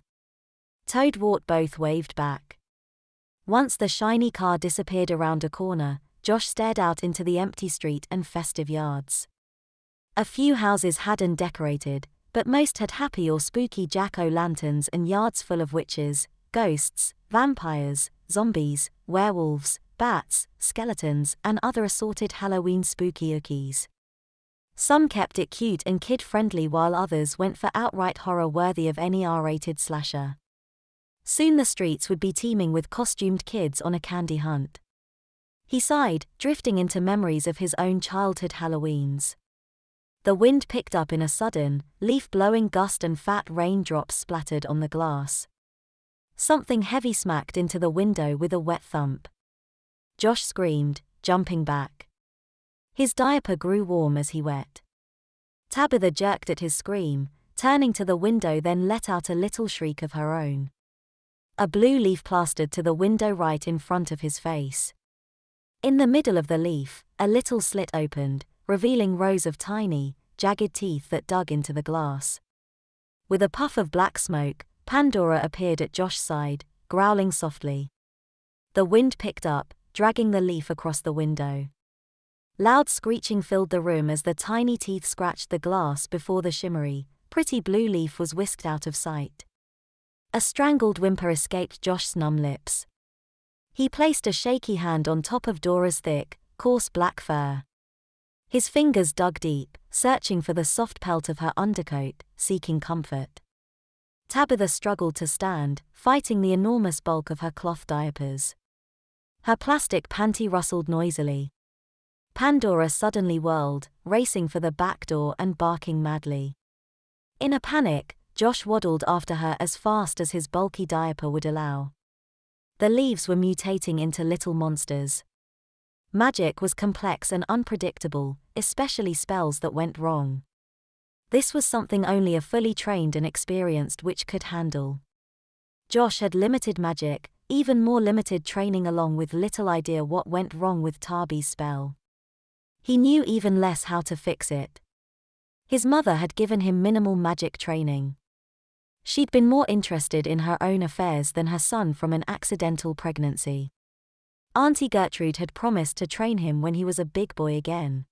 Toadwort both waved back. Once the shiny car disappeared around a corner, Josh stared out into the empty street and festive yards. A few houses hadn't decorated, but most had happy or spooky jack-o'-lanterns and yards full of witches, ghosts, vampires, zombies, werewolves, bats, skeletons, and other assorted Halloween spooky ookies. Some kept it cute and kid-friendly while others went for outright horror worthy of any R-rated slasher. Soon the streets would be teeming with costumed kids on a candy hunt. He sighed, drifting into memories of his own childhood Halloweens. The wind picked up in a sudden, leaf-blowing gust and fat raindrops splattered on the glass. Something heavy smacked into the window with a wet thump. Josh screamed, jumping back. His diaper grew warm as he wet. Tabitha jerked at his scream, turning to the window, then let out a little shriek of her own. A blue leaf plastered to the window right in front of his face. In the middle of the leaf, a little slit opened, revealing rows of tiny, jagged teeth that dug into the glass. With a puff of black smoke, Pandora appeared at Josh's side, growling softly. The wind picked up, dragging the leaf across the window. Loud screeching filled the room as the tiny teeth scratched the glass before the shimmery, pretty blue leaf was whisked out of sight. A strangled whimper escaped Josh's numb lips. He placed a shaky hand on top of Dora's thick, coarse black fur. His fingers dug deep, searching for the soft pelt of her undercoat, seeking comfort. Tabitha struggled to stand, fighting the enormous bulk of her cloth diapers. Her plastic panty rustled noisily. Pandora suddenly whirled, racing for the back door and barking madly. In a panic, Josh waddled after her as fast as his bulky diaper would allow. The leaves were mutating into little monsters. Magic was complex and unpredictable, especially spells that went wrong. This was something only a fully trained and experienced witch could handle. Josh had limited magic, even more limited training, along with little idea what went wrong with Diapee's spell. He knew even less how to fix it. His mother had given him minimal magic training. She'd been more interested in her own affairs than her son from an accidental pregnancy. Auntie Gertrude had promised to train him when he was a big boy again.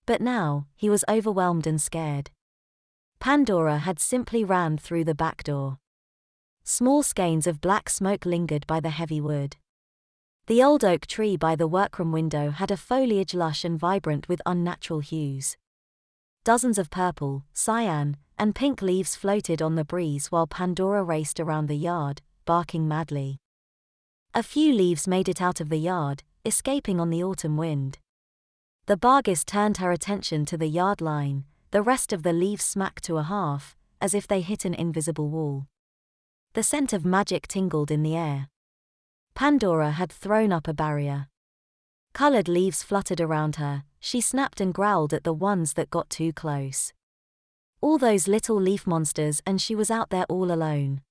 But now, he was overwhelmed and scared. Pandora had simply ran through the back door. Small skeins of black smoke lingered by the heavy wood. The old oak tree by the workroom window had a foliage lush and vibrant with unnatural hues. Dozens of purple, cyan, and pink leaves floated on the breeze while Pandora raced around the yard, barking madly. A few leaves made it out of the yard, escaping on the autumn wind. The bargist turned her attention to the yard line, the rest of the leaves smacked to a half, as if they hit an invisible wall. The scent of magic tingled in the air. Pandora had thrown up a barrier. Colored leaves fluttered around her, she snapped and growled at the ones that got too close. All those little leaf monsters, and she was out there all alone.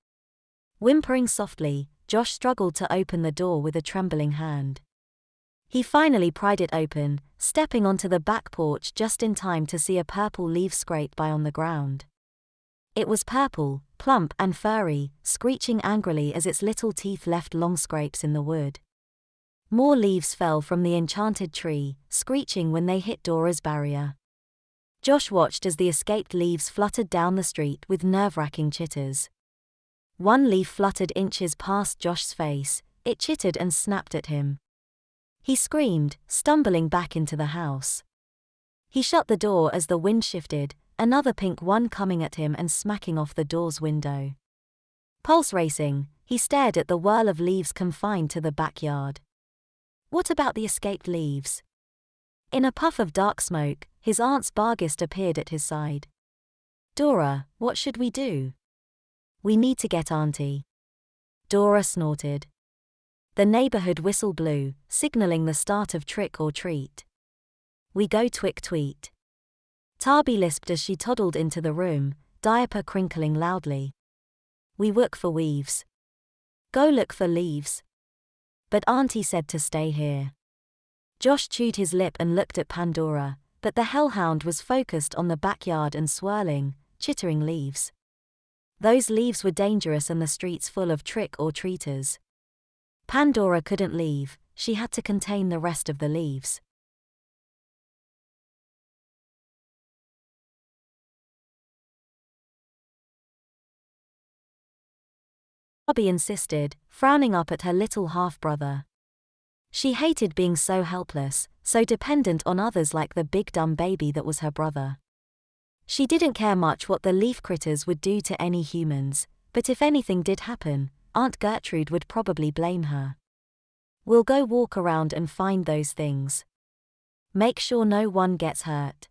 Whimpering softly, Josh struggled to open the door with a trembling hand. He finally pried it open, stepping onto the back porch just in time to see a purple leaf scrape by on the ground. It was purple, plump and furry, screeching angrily as its little teeth left long scrapes in the wood. More leaves fell from the enchanted tree, screeching when they hit Dora's barrier. Josh watched as the escaped leaves fluttered down the street with nerve-wracking chitters. One leaf fluttered inches past Josh's face, it chittered and snapped at him. He screamed, stumbling back into the house. He shut the door as the wind shifted, another pink one coming at him and smacking off the door's window. Pulse racing, he stared at the whirl of leaves confined to the backyard. What about the escaped leaves? In a puff of dark smoke, his aunt's bargist appeared at his side. Dora, what should we do? We need to get Auntie. Dora snorted. The neighborhood whistle blew, signaling the start of trick or treat. We go twick-tweet. Diapee lisped as she toddled into the room, diaper crinkling loudly. We look for weaves. Go look for leaves. But Auntie said to stay here. Josh chewed his lip and looked at Pandora, but the hellhound was focused on the backyard and swirling, chittering leaves. Those leaves were dangerous and the streets full of trick-or-treaters. Pandora couldn't leave, she had to contain the rest of the leaves. Diapee insisted, frowning up at her little half-brother. She hated being so helpless, so dependent on others like the big dumb baby that was her brother. She didn't care much what the leaf critters would do to any humans, but if anything did happen, Aunt Gertrude would probably blame her. "We'll go walk around and find those things. Make sure no one gets hurt."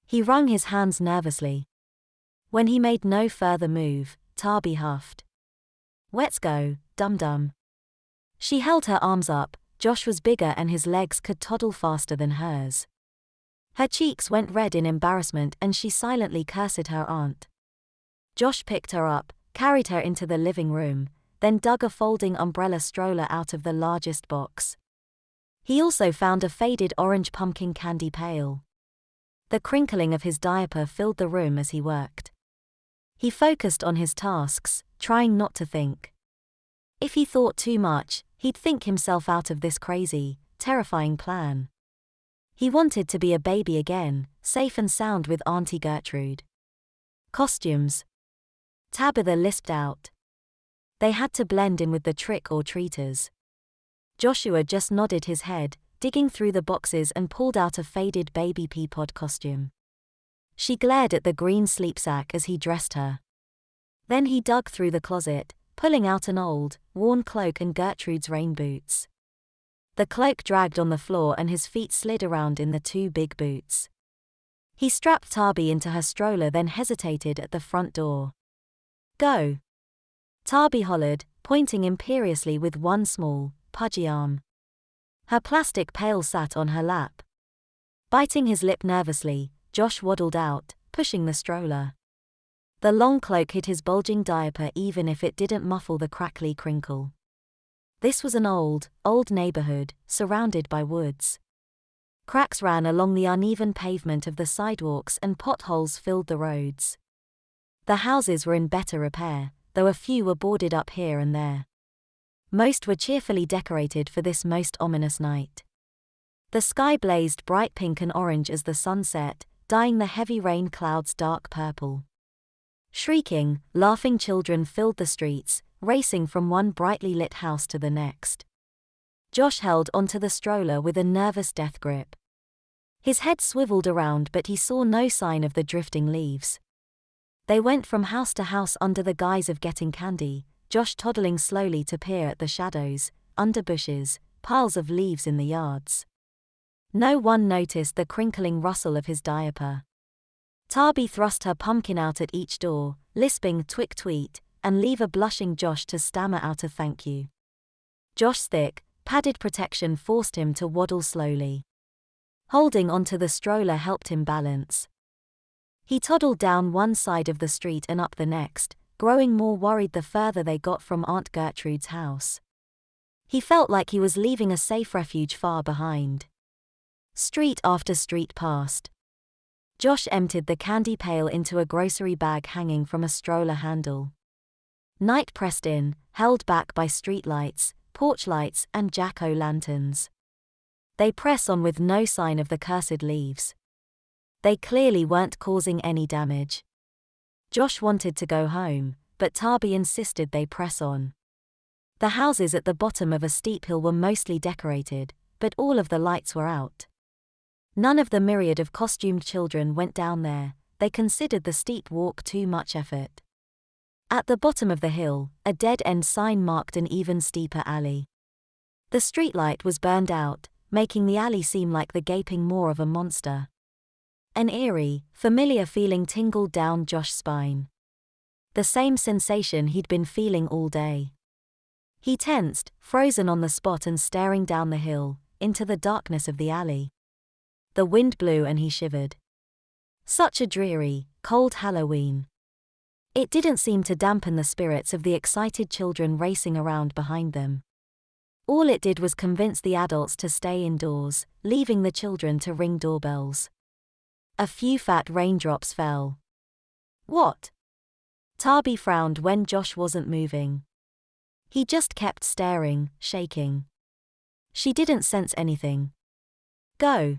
He wrung his hands nervously. When he made no further move, Diapee huffed. "Let's go, dum-dum." She held her arms up. Josh was bigger and his legs could toddle faster than hers. Her cheeks went red in embarrassment and she silently cursed her aunt. Josh picked her up, carried her into the living room, then dug a folding umbrella stroller out of the largest box. He also found a faded orange pumpkin candy pail. The crinkling of his diaper filled the room as he worked. He focused on his tasks, trying not to think. If he thought too much, he'd think himself out of this crazy, terrifying plan. He wanted to be a baby again, safe and sound with Auntie Gertrude. Costumes. Tabitha lisped out. They had to blend in with the trick-or-treaters. Joshua just nodded his head, digging through the boxes and pulled out a faded baby pea pod costume. She glared at the green sleep sack as he dressed her. Then he dug through the closet, pulling out an old, worn cloak and Gertrude's rain boots. The cloak dragged on the floor and his feet slid around in the two big boots. He strapped Diapee into her stroller then hesitated at the front door. "Go!" Diapee hollered, pointing imperiously with one small, pudgy arm. Her plastic pail sat on her lap. Biting his lip nervously, Josh waddled out, pushing the stroller. The long cloak hid his bulging diaper even if it didn't muffle the crackly crinkle. This was an old neighborhood, surrounded by woods. Cracks ran along the uneven pavement of the sidewalks and potholes filled the roads. The houses were in better repair, though a few were boarded up here and there. Most were cheerfully decorated for this most ominous night. The sky blazed bright pink and orange as the sun set, dyeing the heavy rain clouds dark purple. Shrieking, laughing children filled the streets, racing from one brightly lit house to the next. Josh held onto the stroller with a nervous death grip. His head swiveled around but he saw no sign of the drifting leaves. They went from house to house under the guise of getting candy, Josh toddling slowly to peer at the shadows, under bushes, piles of leaves in the yards. No one noticed the crinkling rustle of his diaper. Diapee thrust her pumpkin out at each door, lisping "twick tweet," and leave a blushing Josh to stammer out a thank you. Josh's thick, padded protection forced him to waddle slowly. Holding onto the stroller helped him balance. He toddled down one side of the street and up the next, growing more worried the further they got from Aunt Gertrude's house. He felt like he was leaving a safe refuge far behind. Street after street passed. Josh emptied the candy pail into a grocery bag hanging from a stroller handle. Night pressed in, held back by street lights, porch lights and jack-o'-lanterns. They press on with no sign of the cursed leaves. They clearly weren't causing any damage. Josh wanted to go home, but Diapee insisted they press on. The houses at the bottom of a steep hill were mostly decorated, but all of the lights were out. None of the myriad of costumed children went down there, they considered the steep walk too much effort. At the bottom of the hill, a dead-end sign marked an even steeper alley. The streetlight was burned out, making the alley seem like the gaping maw of a monster. An eerie, familiar feeling tingled down Josh's spine. The same sensation he'd been feeling all day. He tensed, frozen on the spot and staring down the hill, into the darkness of the alley. The wind blew and he shivered. Such a dreary, cold Halloween. It didn't seem to dampen the spirits of the excited children racing around behind them. All it did was convince the adults to stay indoors, leaving the children to ring doorbells. A few fat raindrops fell. "What?" Diapee frowned when Josh wasn't moving. He just kept staring, shaking. She didn't sense anything. "Go."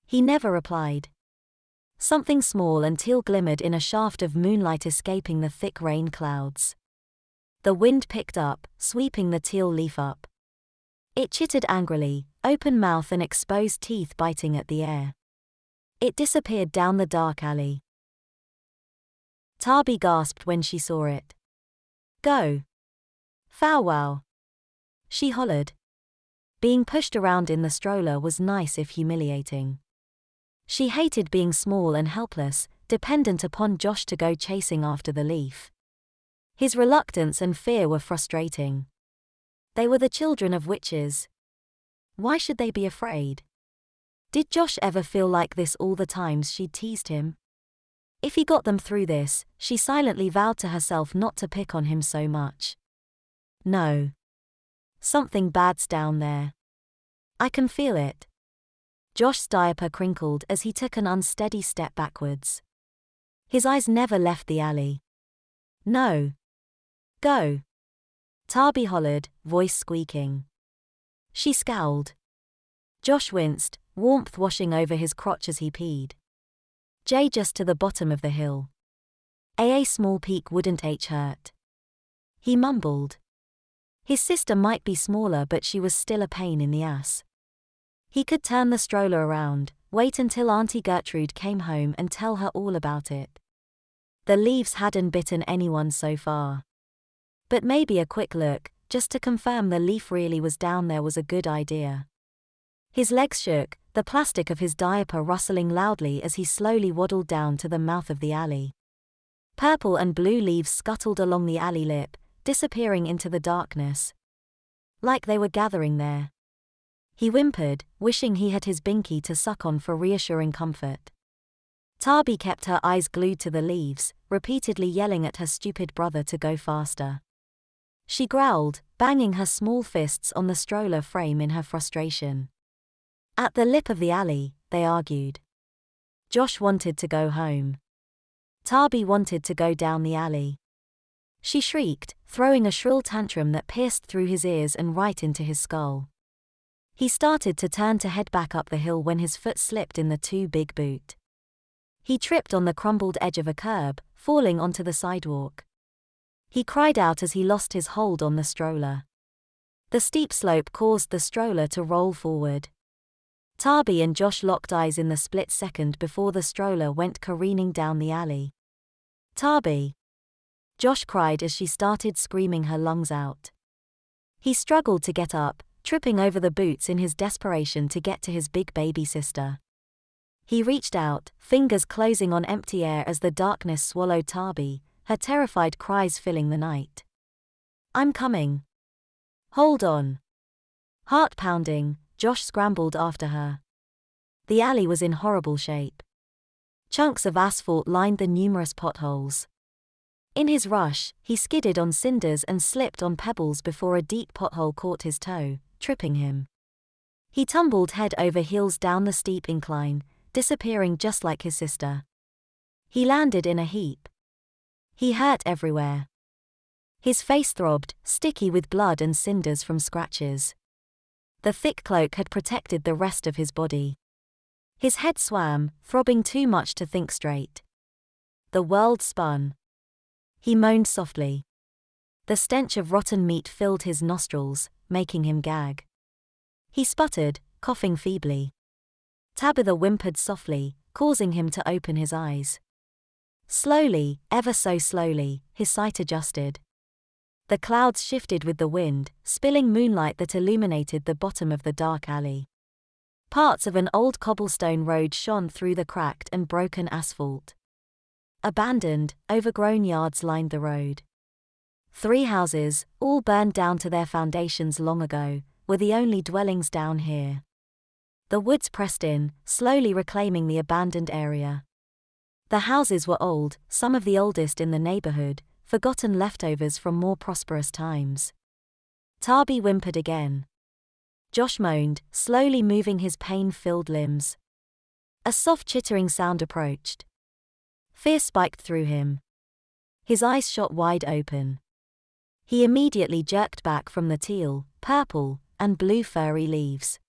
He never replied. Something small and teal glimmered in a shaft of moonlight escaping the thick rain clouds. The wind picked up, sweeping the teal leaf up. It chittered angrily, open mouth and exposed teeth biting at the air. It disappeared down the dark alley. Diapee gasped when she saw it. "Go! Fow wow!" she hollered. Being pushed around in the stroller was nice if humiliating. She hated being small and helpless, dependent upon Josh to go chasing after the leaf. His reluctance and fear were frustrating. They were the children of witches. Why should they be afraid? Did Josh ever feel like this all the times she'd teased him? If he got them through this, she silently vowed to herself not to pick on him so much. No. Something bad's down there. I can feel it. Josh's diaper crinkled as he took an unsteady step backwards. His eyes never left the alley. "No. Go!" Diapee hollered, voice squeaking. She scowled. Josh winced, warmth washing over his crotch as he peed. Just to the bottom of the hill. A small peak wouldn't hurt. He mumbled. His sister might be smaller but she was still a pain in the ass. He could turn the stroller around, wait until Auntie Gertrude came home and tell her all about it. The leaves hadn't bitten anyone so far. But maybe a quick look, just to confirm the leaf really was down there, was a good idea. His legs shook, the plastic of his diaper rustling loudly as he slowly waddled down to the mouth of the alley. Purple and blue leaves scuttled along the alley lip, disappearing into the darkness. Like they were gathering there. He whimpered, wishing he had his binky to suck on for reassuring comfort. Diapee kept her eyes glued to the leaves, repeatedly yelling at her stupid brother to go faster. She growled, banging her small fists on the stroller frame in her frustration. At the lip of the alley, they argued. Josh wanted to go home. Diapee wanted to go down the alley. She shrieked, throwing a shrill tantrum that pierced through his ears and right into his skull. He started to turn to head back up the hill when his foot slipped in the too big boot. He tripped on the crumbled edge of a curb, falling onto the sidewalk. He cried out as he lost his hold on the stroller. The steep slope caused the stroller to roll forward. Diapee and Josh locked eyes in the split second before the stroller went careening down the alley. "Diapee!" Josh cried as she started screaming her lungs out. He struggled to get up, tripping over the boots in his desperation to get to his big baby sister. He reached out, fingers closing on empty air as the darkness swallowed Diapee, her terrified cries filling the night. "I'm coming. Hold on." Heart pounding, Josh scrambled after her. The alley was in horrible shape. Chunks of asphalt lined the numerous potholes. In his rush, he skidded on cinders and slipped on pebbles before a deep pothole caught his toe, tripping him. He tumbled head over heels down the steep incline, disappearing just like his sister. He landed in a heap. He hurt everywhere. His face throbbed, sticky with blood and cinders from scratches. The thick cloak had protected the rest of his body. His head swam, throbbing too much to think straight. The world spun. He moaned softly. The stench of rotten meat filled his nostrils, making him gag. He sputtered, coughing feebly. Tabitha whimpered softly, causing him to open his eyes. Slowly, ever so slowly, his sight adjusted. The clouds shifted with the wind, spilling moonlight that illuminated the bottom of the dark alley. Parts of an old cobblestone road shone through the cracked and broken asphalt. Abandoned, overgrown yards lined the road. 3 houses, all burned down to their foundations long ago, were the only dwellings down here. The woods pressed in, slowly reclaiming the abandoned area. The houses were old, some of the oldest in the neighborhood, forgotten leftovers from more prosperous times. Diapee whimpered again. Josh moaned, slowly moving his pain-filled limbs. A soft chittering sound approached. Fear spiked through him. His eyes shot wide open. He immediately jerked back from the teal, purple, and blue furry leaves.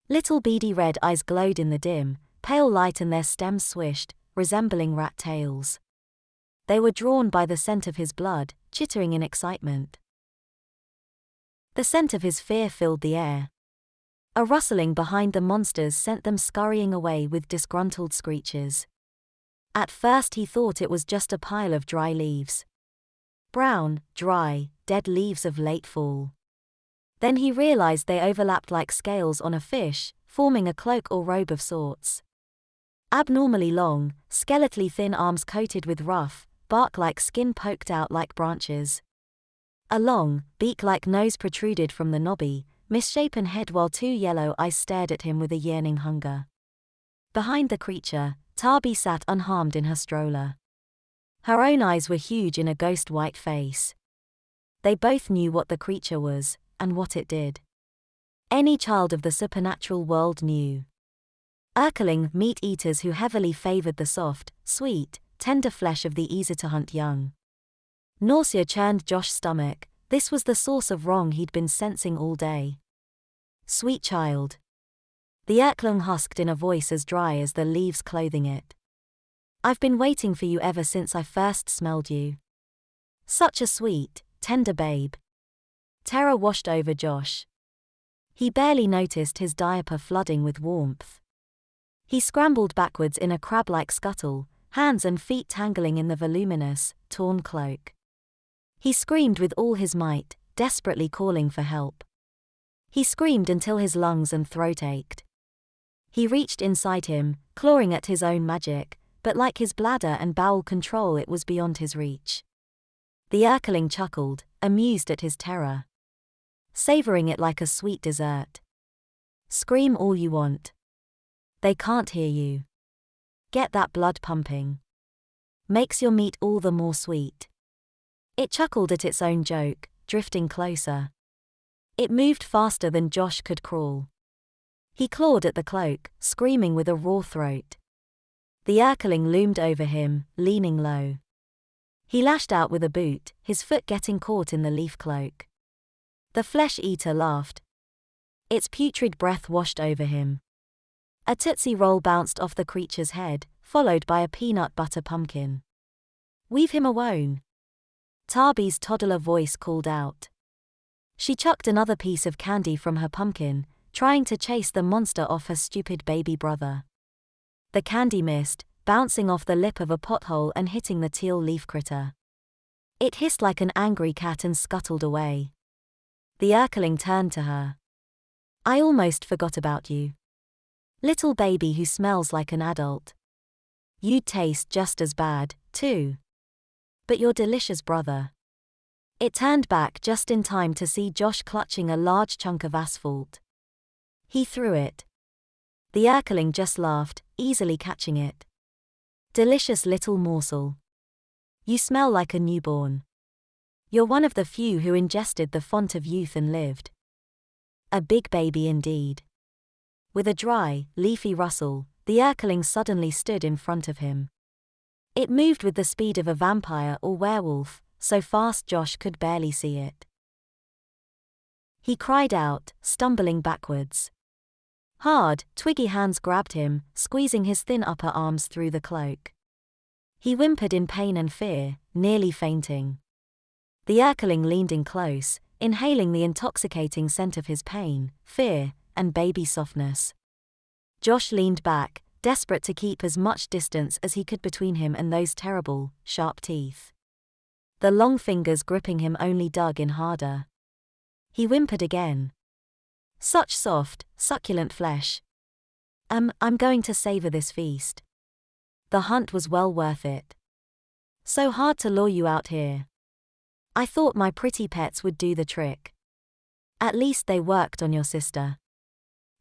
Little beady red eyes glowed in the dim, pale light and their stems swished, resembling rat tails. They were drawn by the scent of his blood, chittering in excitement. The scent of his fear filled the air. A rustling behind the monsters sent them scurrying away with disgruntled screeches. At first he thought it was just a pile of dry leaves. Brown, dry, dead leaves of late fall. Then he realized they overlapped like scales on a fish, forming a cloak or robe of sorts. Abnormally long, skeletally thin arms coated with rough, bark-like skin poked out like branches. A long, beak-like nose protruded from the knobby, misshapen head while two yellow eyes stared at him with a yearning hunger. Behind the creature, Diapee sat unharmed in her stroller. Her own eyes were huge in a ghost-white face. They both knew what the creature was, and what it did. Any child of the supernatural world knew. Urkeling meat-eaters who heavily favored the soft, sweet, tender flesh of the easy-to-hunt young. Nausea churned Josh's stomach. This was the source of wrong he'd been sensing all day. Sweet child. The Urkeling husked in a voice as dry as the leaves clothing it. I've been waiting for you ever since I first smelled you. Such a sweet, tender babe. Terror washed over Josh. He barely noticed his diaper flooding with warmth. He scrambled backwards in a crab-like scuttle, hands and feet tangling in the voluminous, torn cloak. He screamed with all his might, desperately calling for help. He screamed until his lungs and throat ached. He reached inside him, clawing at his own magic, but like his bladder and bowel control it was beyond his reach. The Urkeling chuckled, amused at his terror. Savoring it like a sweet dessert. Scream all you want. They can't hear you. Get that blood pumping. Makes your meat all the more sweet. It chuckled at its own joke, drifting closer. It moved faster than Josh could crawl. He clawed at the cloak, screaming with a raw throat. The Urkeling loomed over him, leaning low. He lashed out with a boot, his foot getting caught in the leaf cloak. The flesh-eater laughed. Its putrid breath washed over him. A Tootsie Roll bounced off the creature's head, followed by a peanut butter pumpkin. Weave him a wone. Diapee's toddler voice called out. She chucked another piece of candy from her pumpkin, trying to chase the monster off her stupid baby brother. The candy missed, bouncing off the lip of a pothole and hitting the teal leaf critter. It hissed like an angry cat and scuttled away. The Urkeling turned to her. I almost forgot about you. Little baby who smells like an adult. You'd taste just as bad, too. But your delicious brother. It turned back just in time to see Josh clutching a large chunk of asphalt. He threw it. The Urkeling just laughed, easily catching it. Delicious little morsel. You smell like a newborn. You're one of the few who ingested the font of youth and lived. A big baby indeed. With a dry, leafy rustle, the Urkeling suddenly stood in front of him. It moved with the speed of a vampire or werewolf, so fast Josh could barely see it. He cried out, stumbling backwards. Hard, twiggy hands grabbed him, squeezing his thin upper arms through the cloak. He whimpered in pain and fear, nearly fainting. The Urkeling leaned in close, inhaling the intoxicating scent of his pain, fear, and baby softness. Josh leaned back, desperate to keep as much distance as he could between him and those terrible, sharp teeth. The long fingers gripping him only dug in harder. He whimpered again. Such soft, succulent flesh. I'm going to savor this feast. The hunt was well worth it. So hard to lure you out here. I thought my pretty pets would do the trick. At least they worked on your sister.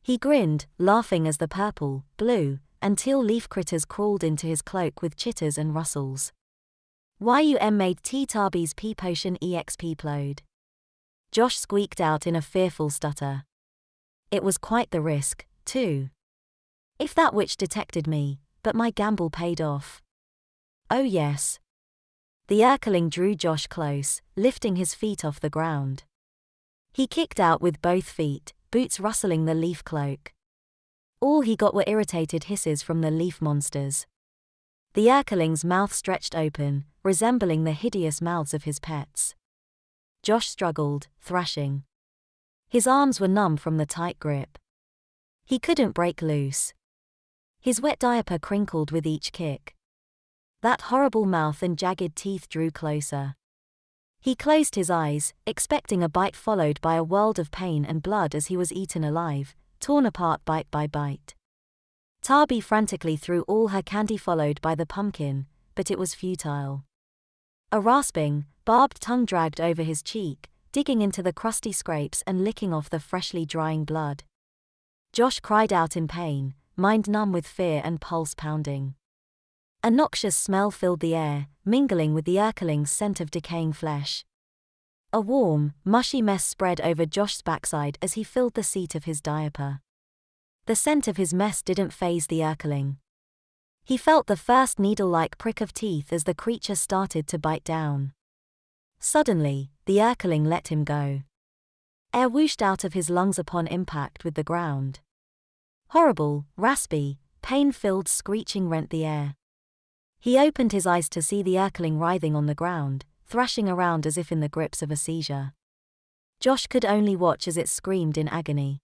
He grinned, laughing as the purple, blue, and teal leaf critters crawled into his cloak with chitters and rustles. YUM made Diapee's pea potion exp plode. Josh squeaked out in a fearful stutter. It was quite the risk, too. If that witch detected me, but my gamble paid off. Oh yes. The Urkeling drew Josh close, lifting his feet off the ground. He kicked out with both feet, boots rustling the leaf cloak. All he got were irritated hisses from the leaf monsters. The Erkling's mouth stretched open, resembling the hideous mouths of his pets. Josh struggled, thrashing. His arms were numb from the tight grip. He couldn't break loose. His wet diaper crinkled with each kick. That horrible mouth and jagged teeth drew closer. He closed his eyes, expecting a bite followed by a world of pain and blood as he was eaten alive, torn apart bite by bite. Diapee frantically threw all her candy followed by the pumpkin, but it was futile. A rasping, barbed tongue dragged over his cheek, digging into the crusty scrapes and licking off the freshly drying blood. Josh cried out in pain, mind numb with fear and pulse pounding. A noxious smell filled the air, mingling with the Erkling's scent of decaying flesh. A warm, mushy mess spread over Josh's backside as he filled the seat of his diaper. The scent of his mess didn't faze the Erkling. He felt the first needle-like prick of teeth as the creature started to bite down. Suddenly, the Erkling let him go. Air whooshed out of his lungs upon impact with the ground. Horrible, raspy, pain-filled screeching rent the air. He opened his eyes to see the Erkling writhing on the ground, thrashing around as if in the grips of a seizure. Josh could only watch as it screamed in agony.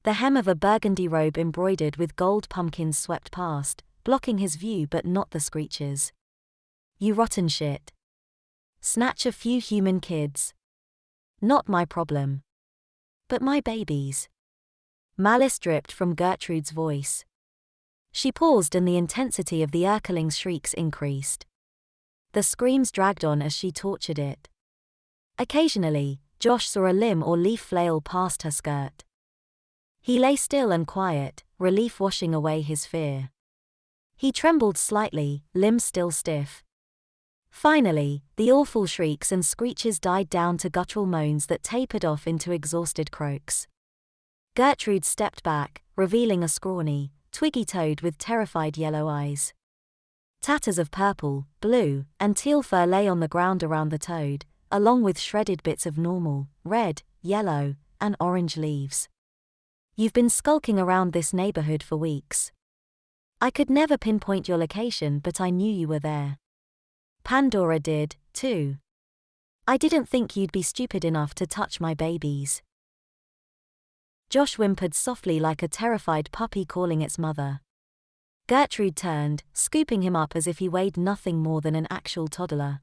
The hem of a burgundy robe embroidered with gold pumpkins swept past, blocking his view but not the screeches. "You rotten shit. Snatch a few human kids. Not my problem. But my babies." Malice dripped from Gertrude's voice. She paused and the intensity of the Erkling's shrieks increased. The screams dragged on as she tortured it. Occasionally, Josh saw a limb or leaf flail past her skirt. He lay still and quiet, relief washing away his fear. He trembled slightly, limbs still stiff. Finally, the awful shrieks and screeches died down to guttural moans that tapered off into exhausted croaks. Gertrude stepped back, revealing a scrawny, twiggy toad with terrified yellow eyes. Tatters of purple, blue, and teal fur lay on the ground around the toad, along with shredded bits of normal, red, yellow, and orange leaves. "You've been skulking around this neighborhood for weeks. I could never pinpoint your location, but I knew you were there. Pandora did, too. I didn't think you'd be stupid enough to touch my babies." Josh whimpered softly like a terrified puppy calling its mother. Gertrude turned, scooping him up as if he weighed nothing more than an actual toddler.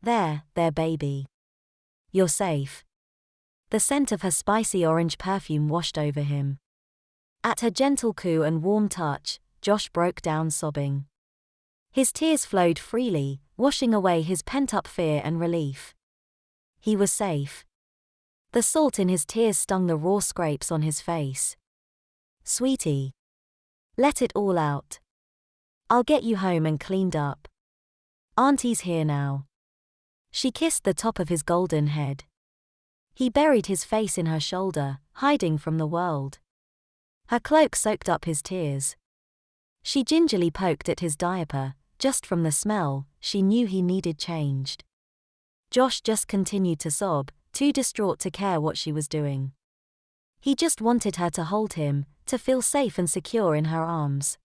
There, baby. You're safe." The scent of her spicy orange perfume washed over him. At her gentle coo and warm touch, Josh broke down sobbing. His tears flowed freely, washing away his pent-up fear and relief. He was safe. The salt in his tears stung the raw scrapes on his face. "Sweetie. Let it all out. I'll get you home and cleaned up. Auntie's here now." She kissed the top of his golden head. He buried his face in her shoulder, hiding from the world. Her cloak soaked up his tears. She gingerly poked at his diaper. Just from the smell, she knew he needed changed. Josh just continued to sob, too distraught to care what she was doing. He just wanted her to hold him, to feel safe and secure in her arms.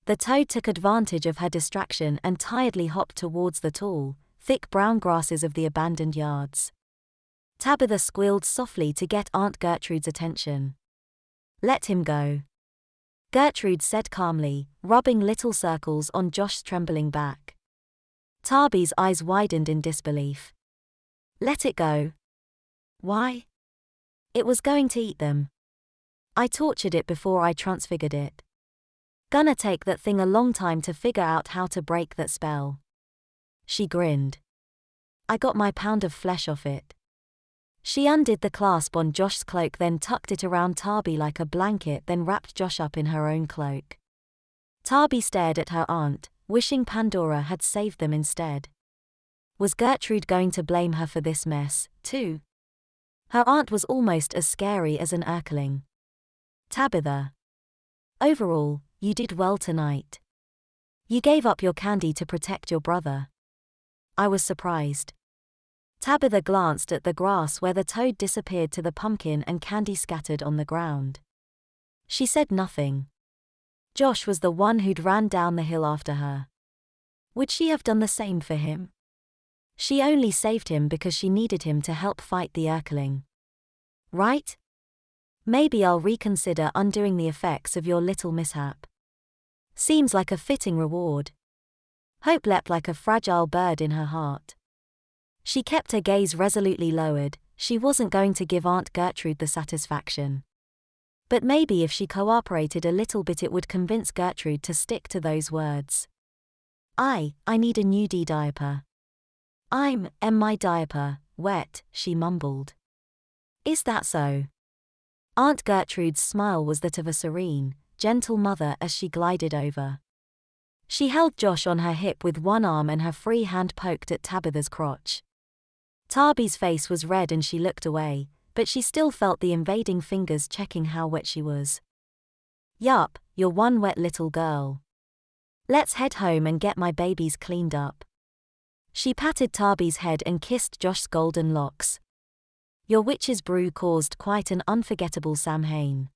The toad took advantage of her distraction and tiredly hopped towards the tall, thick brown grasses of the abandoned yards. Tabitha squealed softly to get Aunt Gertrude's attention. "Let him go," Gertrude said calmly, rubbing little circles on Josh's trembling back. Diapee's eyes widened in disbelief. "Let it go? Why?" "It was going to eat them. I tortured it before I transfigured it. Gonna take that thing a long time to figure out how to break that spell." She grinned. "I got my pound of flesh off it." She undid the clasp on Josh's cloak, then tucked it around Diapee like a blanket, then wrapped Josh up in her own cloak. Diapee stared at her aunt, wishing Pandora had saved them instead. Was Gertrude going to blame her for this mess, too? Her aunt was almost as scary as an Erkling. "Tabitha. Overall, you did well tonight. You gave up your candy to protect your brother. I was surprised." Tabitha glanced at the grass where the toad disappeared to the pumpkin and candy scattered on the ground. She said nothing. Josh was the one who'd ran down the hill after her. Would she have done the same for him? She only saved him because she needed him to help fight the Urkeling. Right? Maybe I'll reconsider undoing the effects of your little mishap. Seems like a fitting reward. Hope leapt like a fragile bird in her heart. She kept her gaze resolutely lowered. She wasn't going to give Aunt Gertrude the satisfaction. But maybe if she cooperated a little bit it would convince Gertrude to stick to those words. I need a new diaper. My diaper, wet, she mumbled. Is that so? Aunt Gertrude's smile was that of a serene, gentle mother as she glided over. She held Josh on her hip with one arm and her free hand poked at Tabitha's crotch. Tabi's face was red and she looked away, but she still felt the invading fingers checking how wet she was. Yup, you're one wet little girl. Let's head home and get my babies cleaned up. She patted Tabi's head and kissed Josh's golden locks. Your witch's brew caused quite an unforgettable Samhain.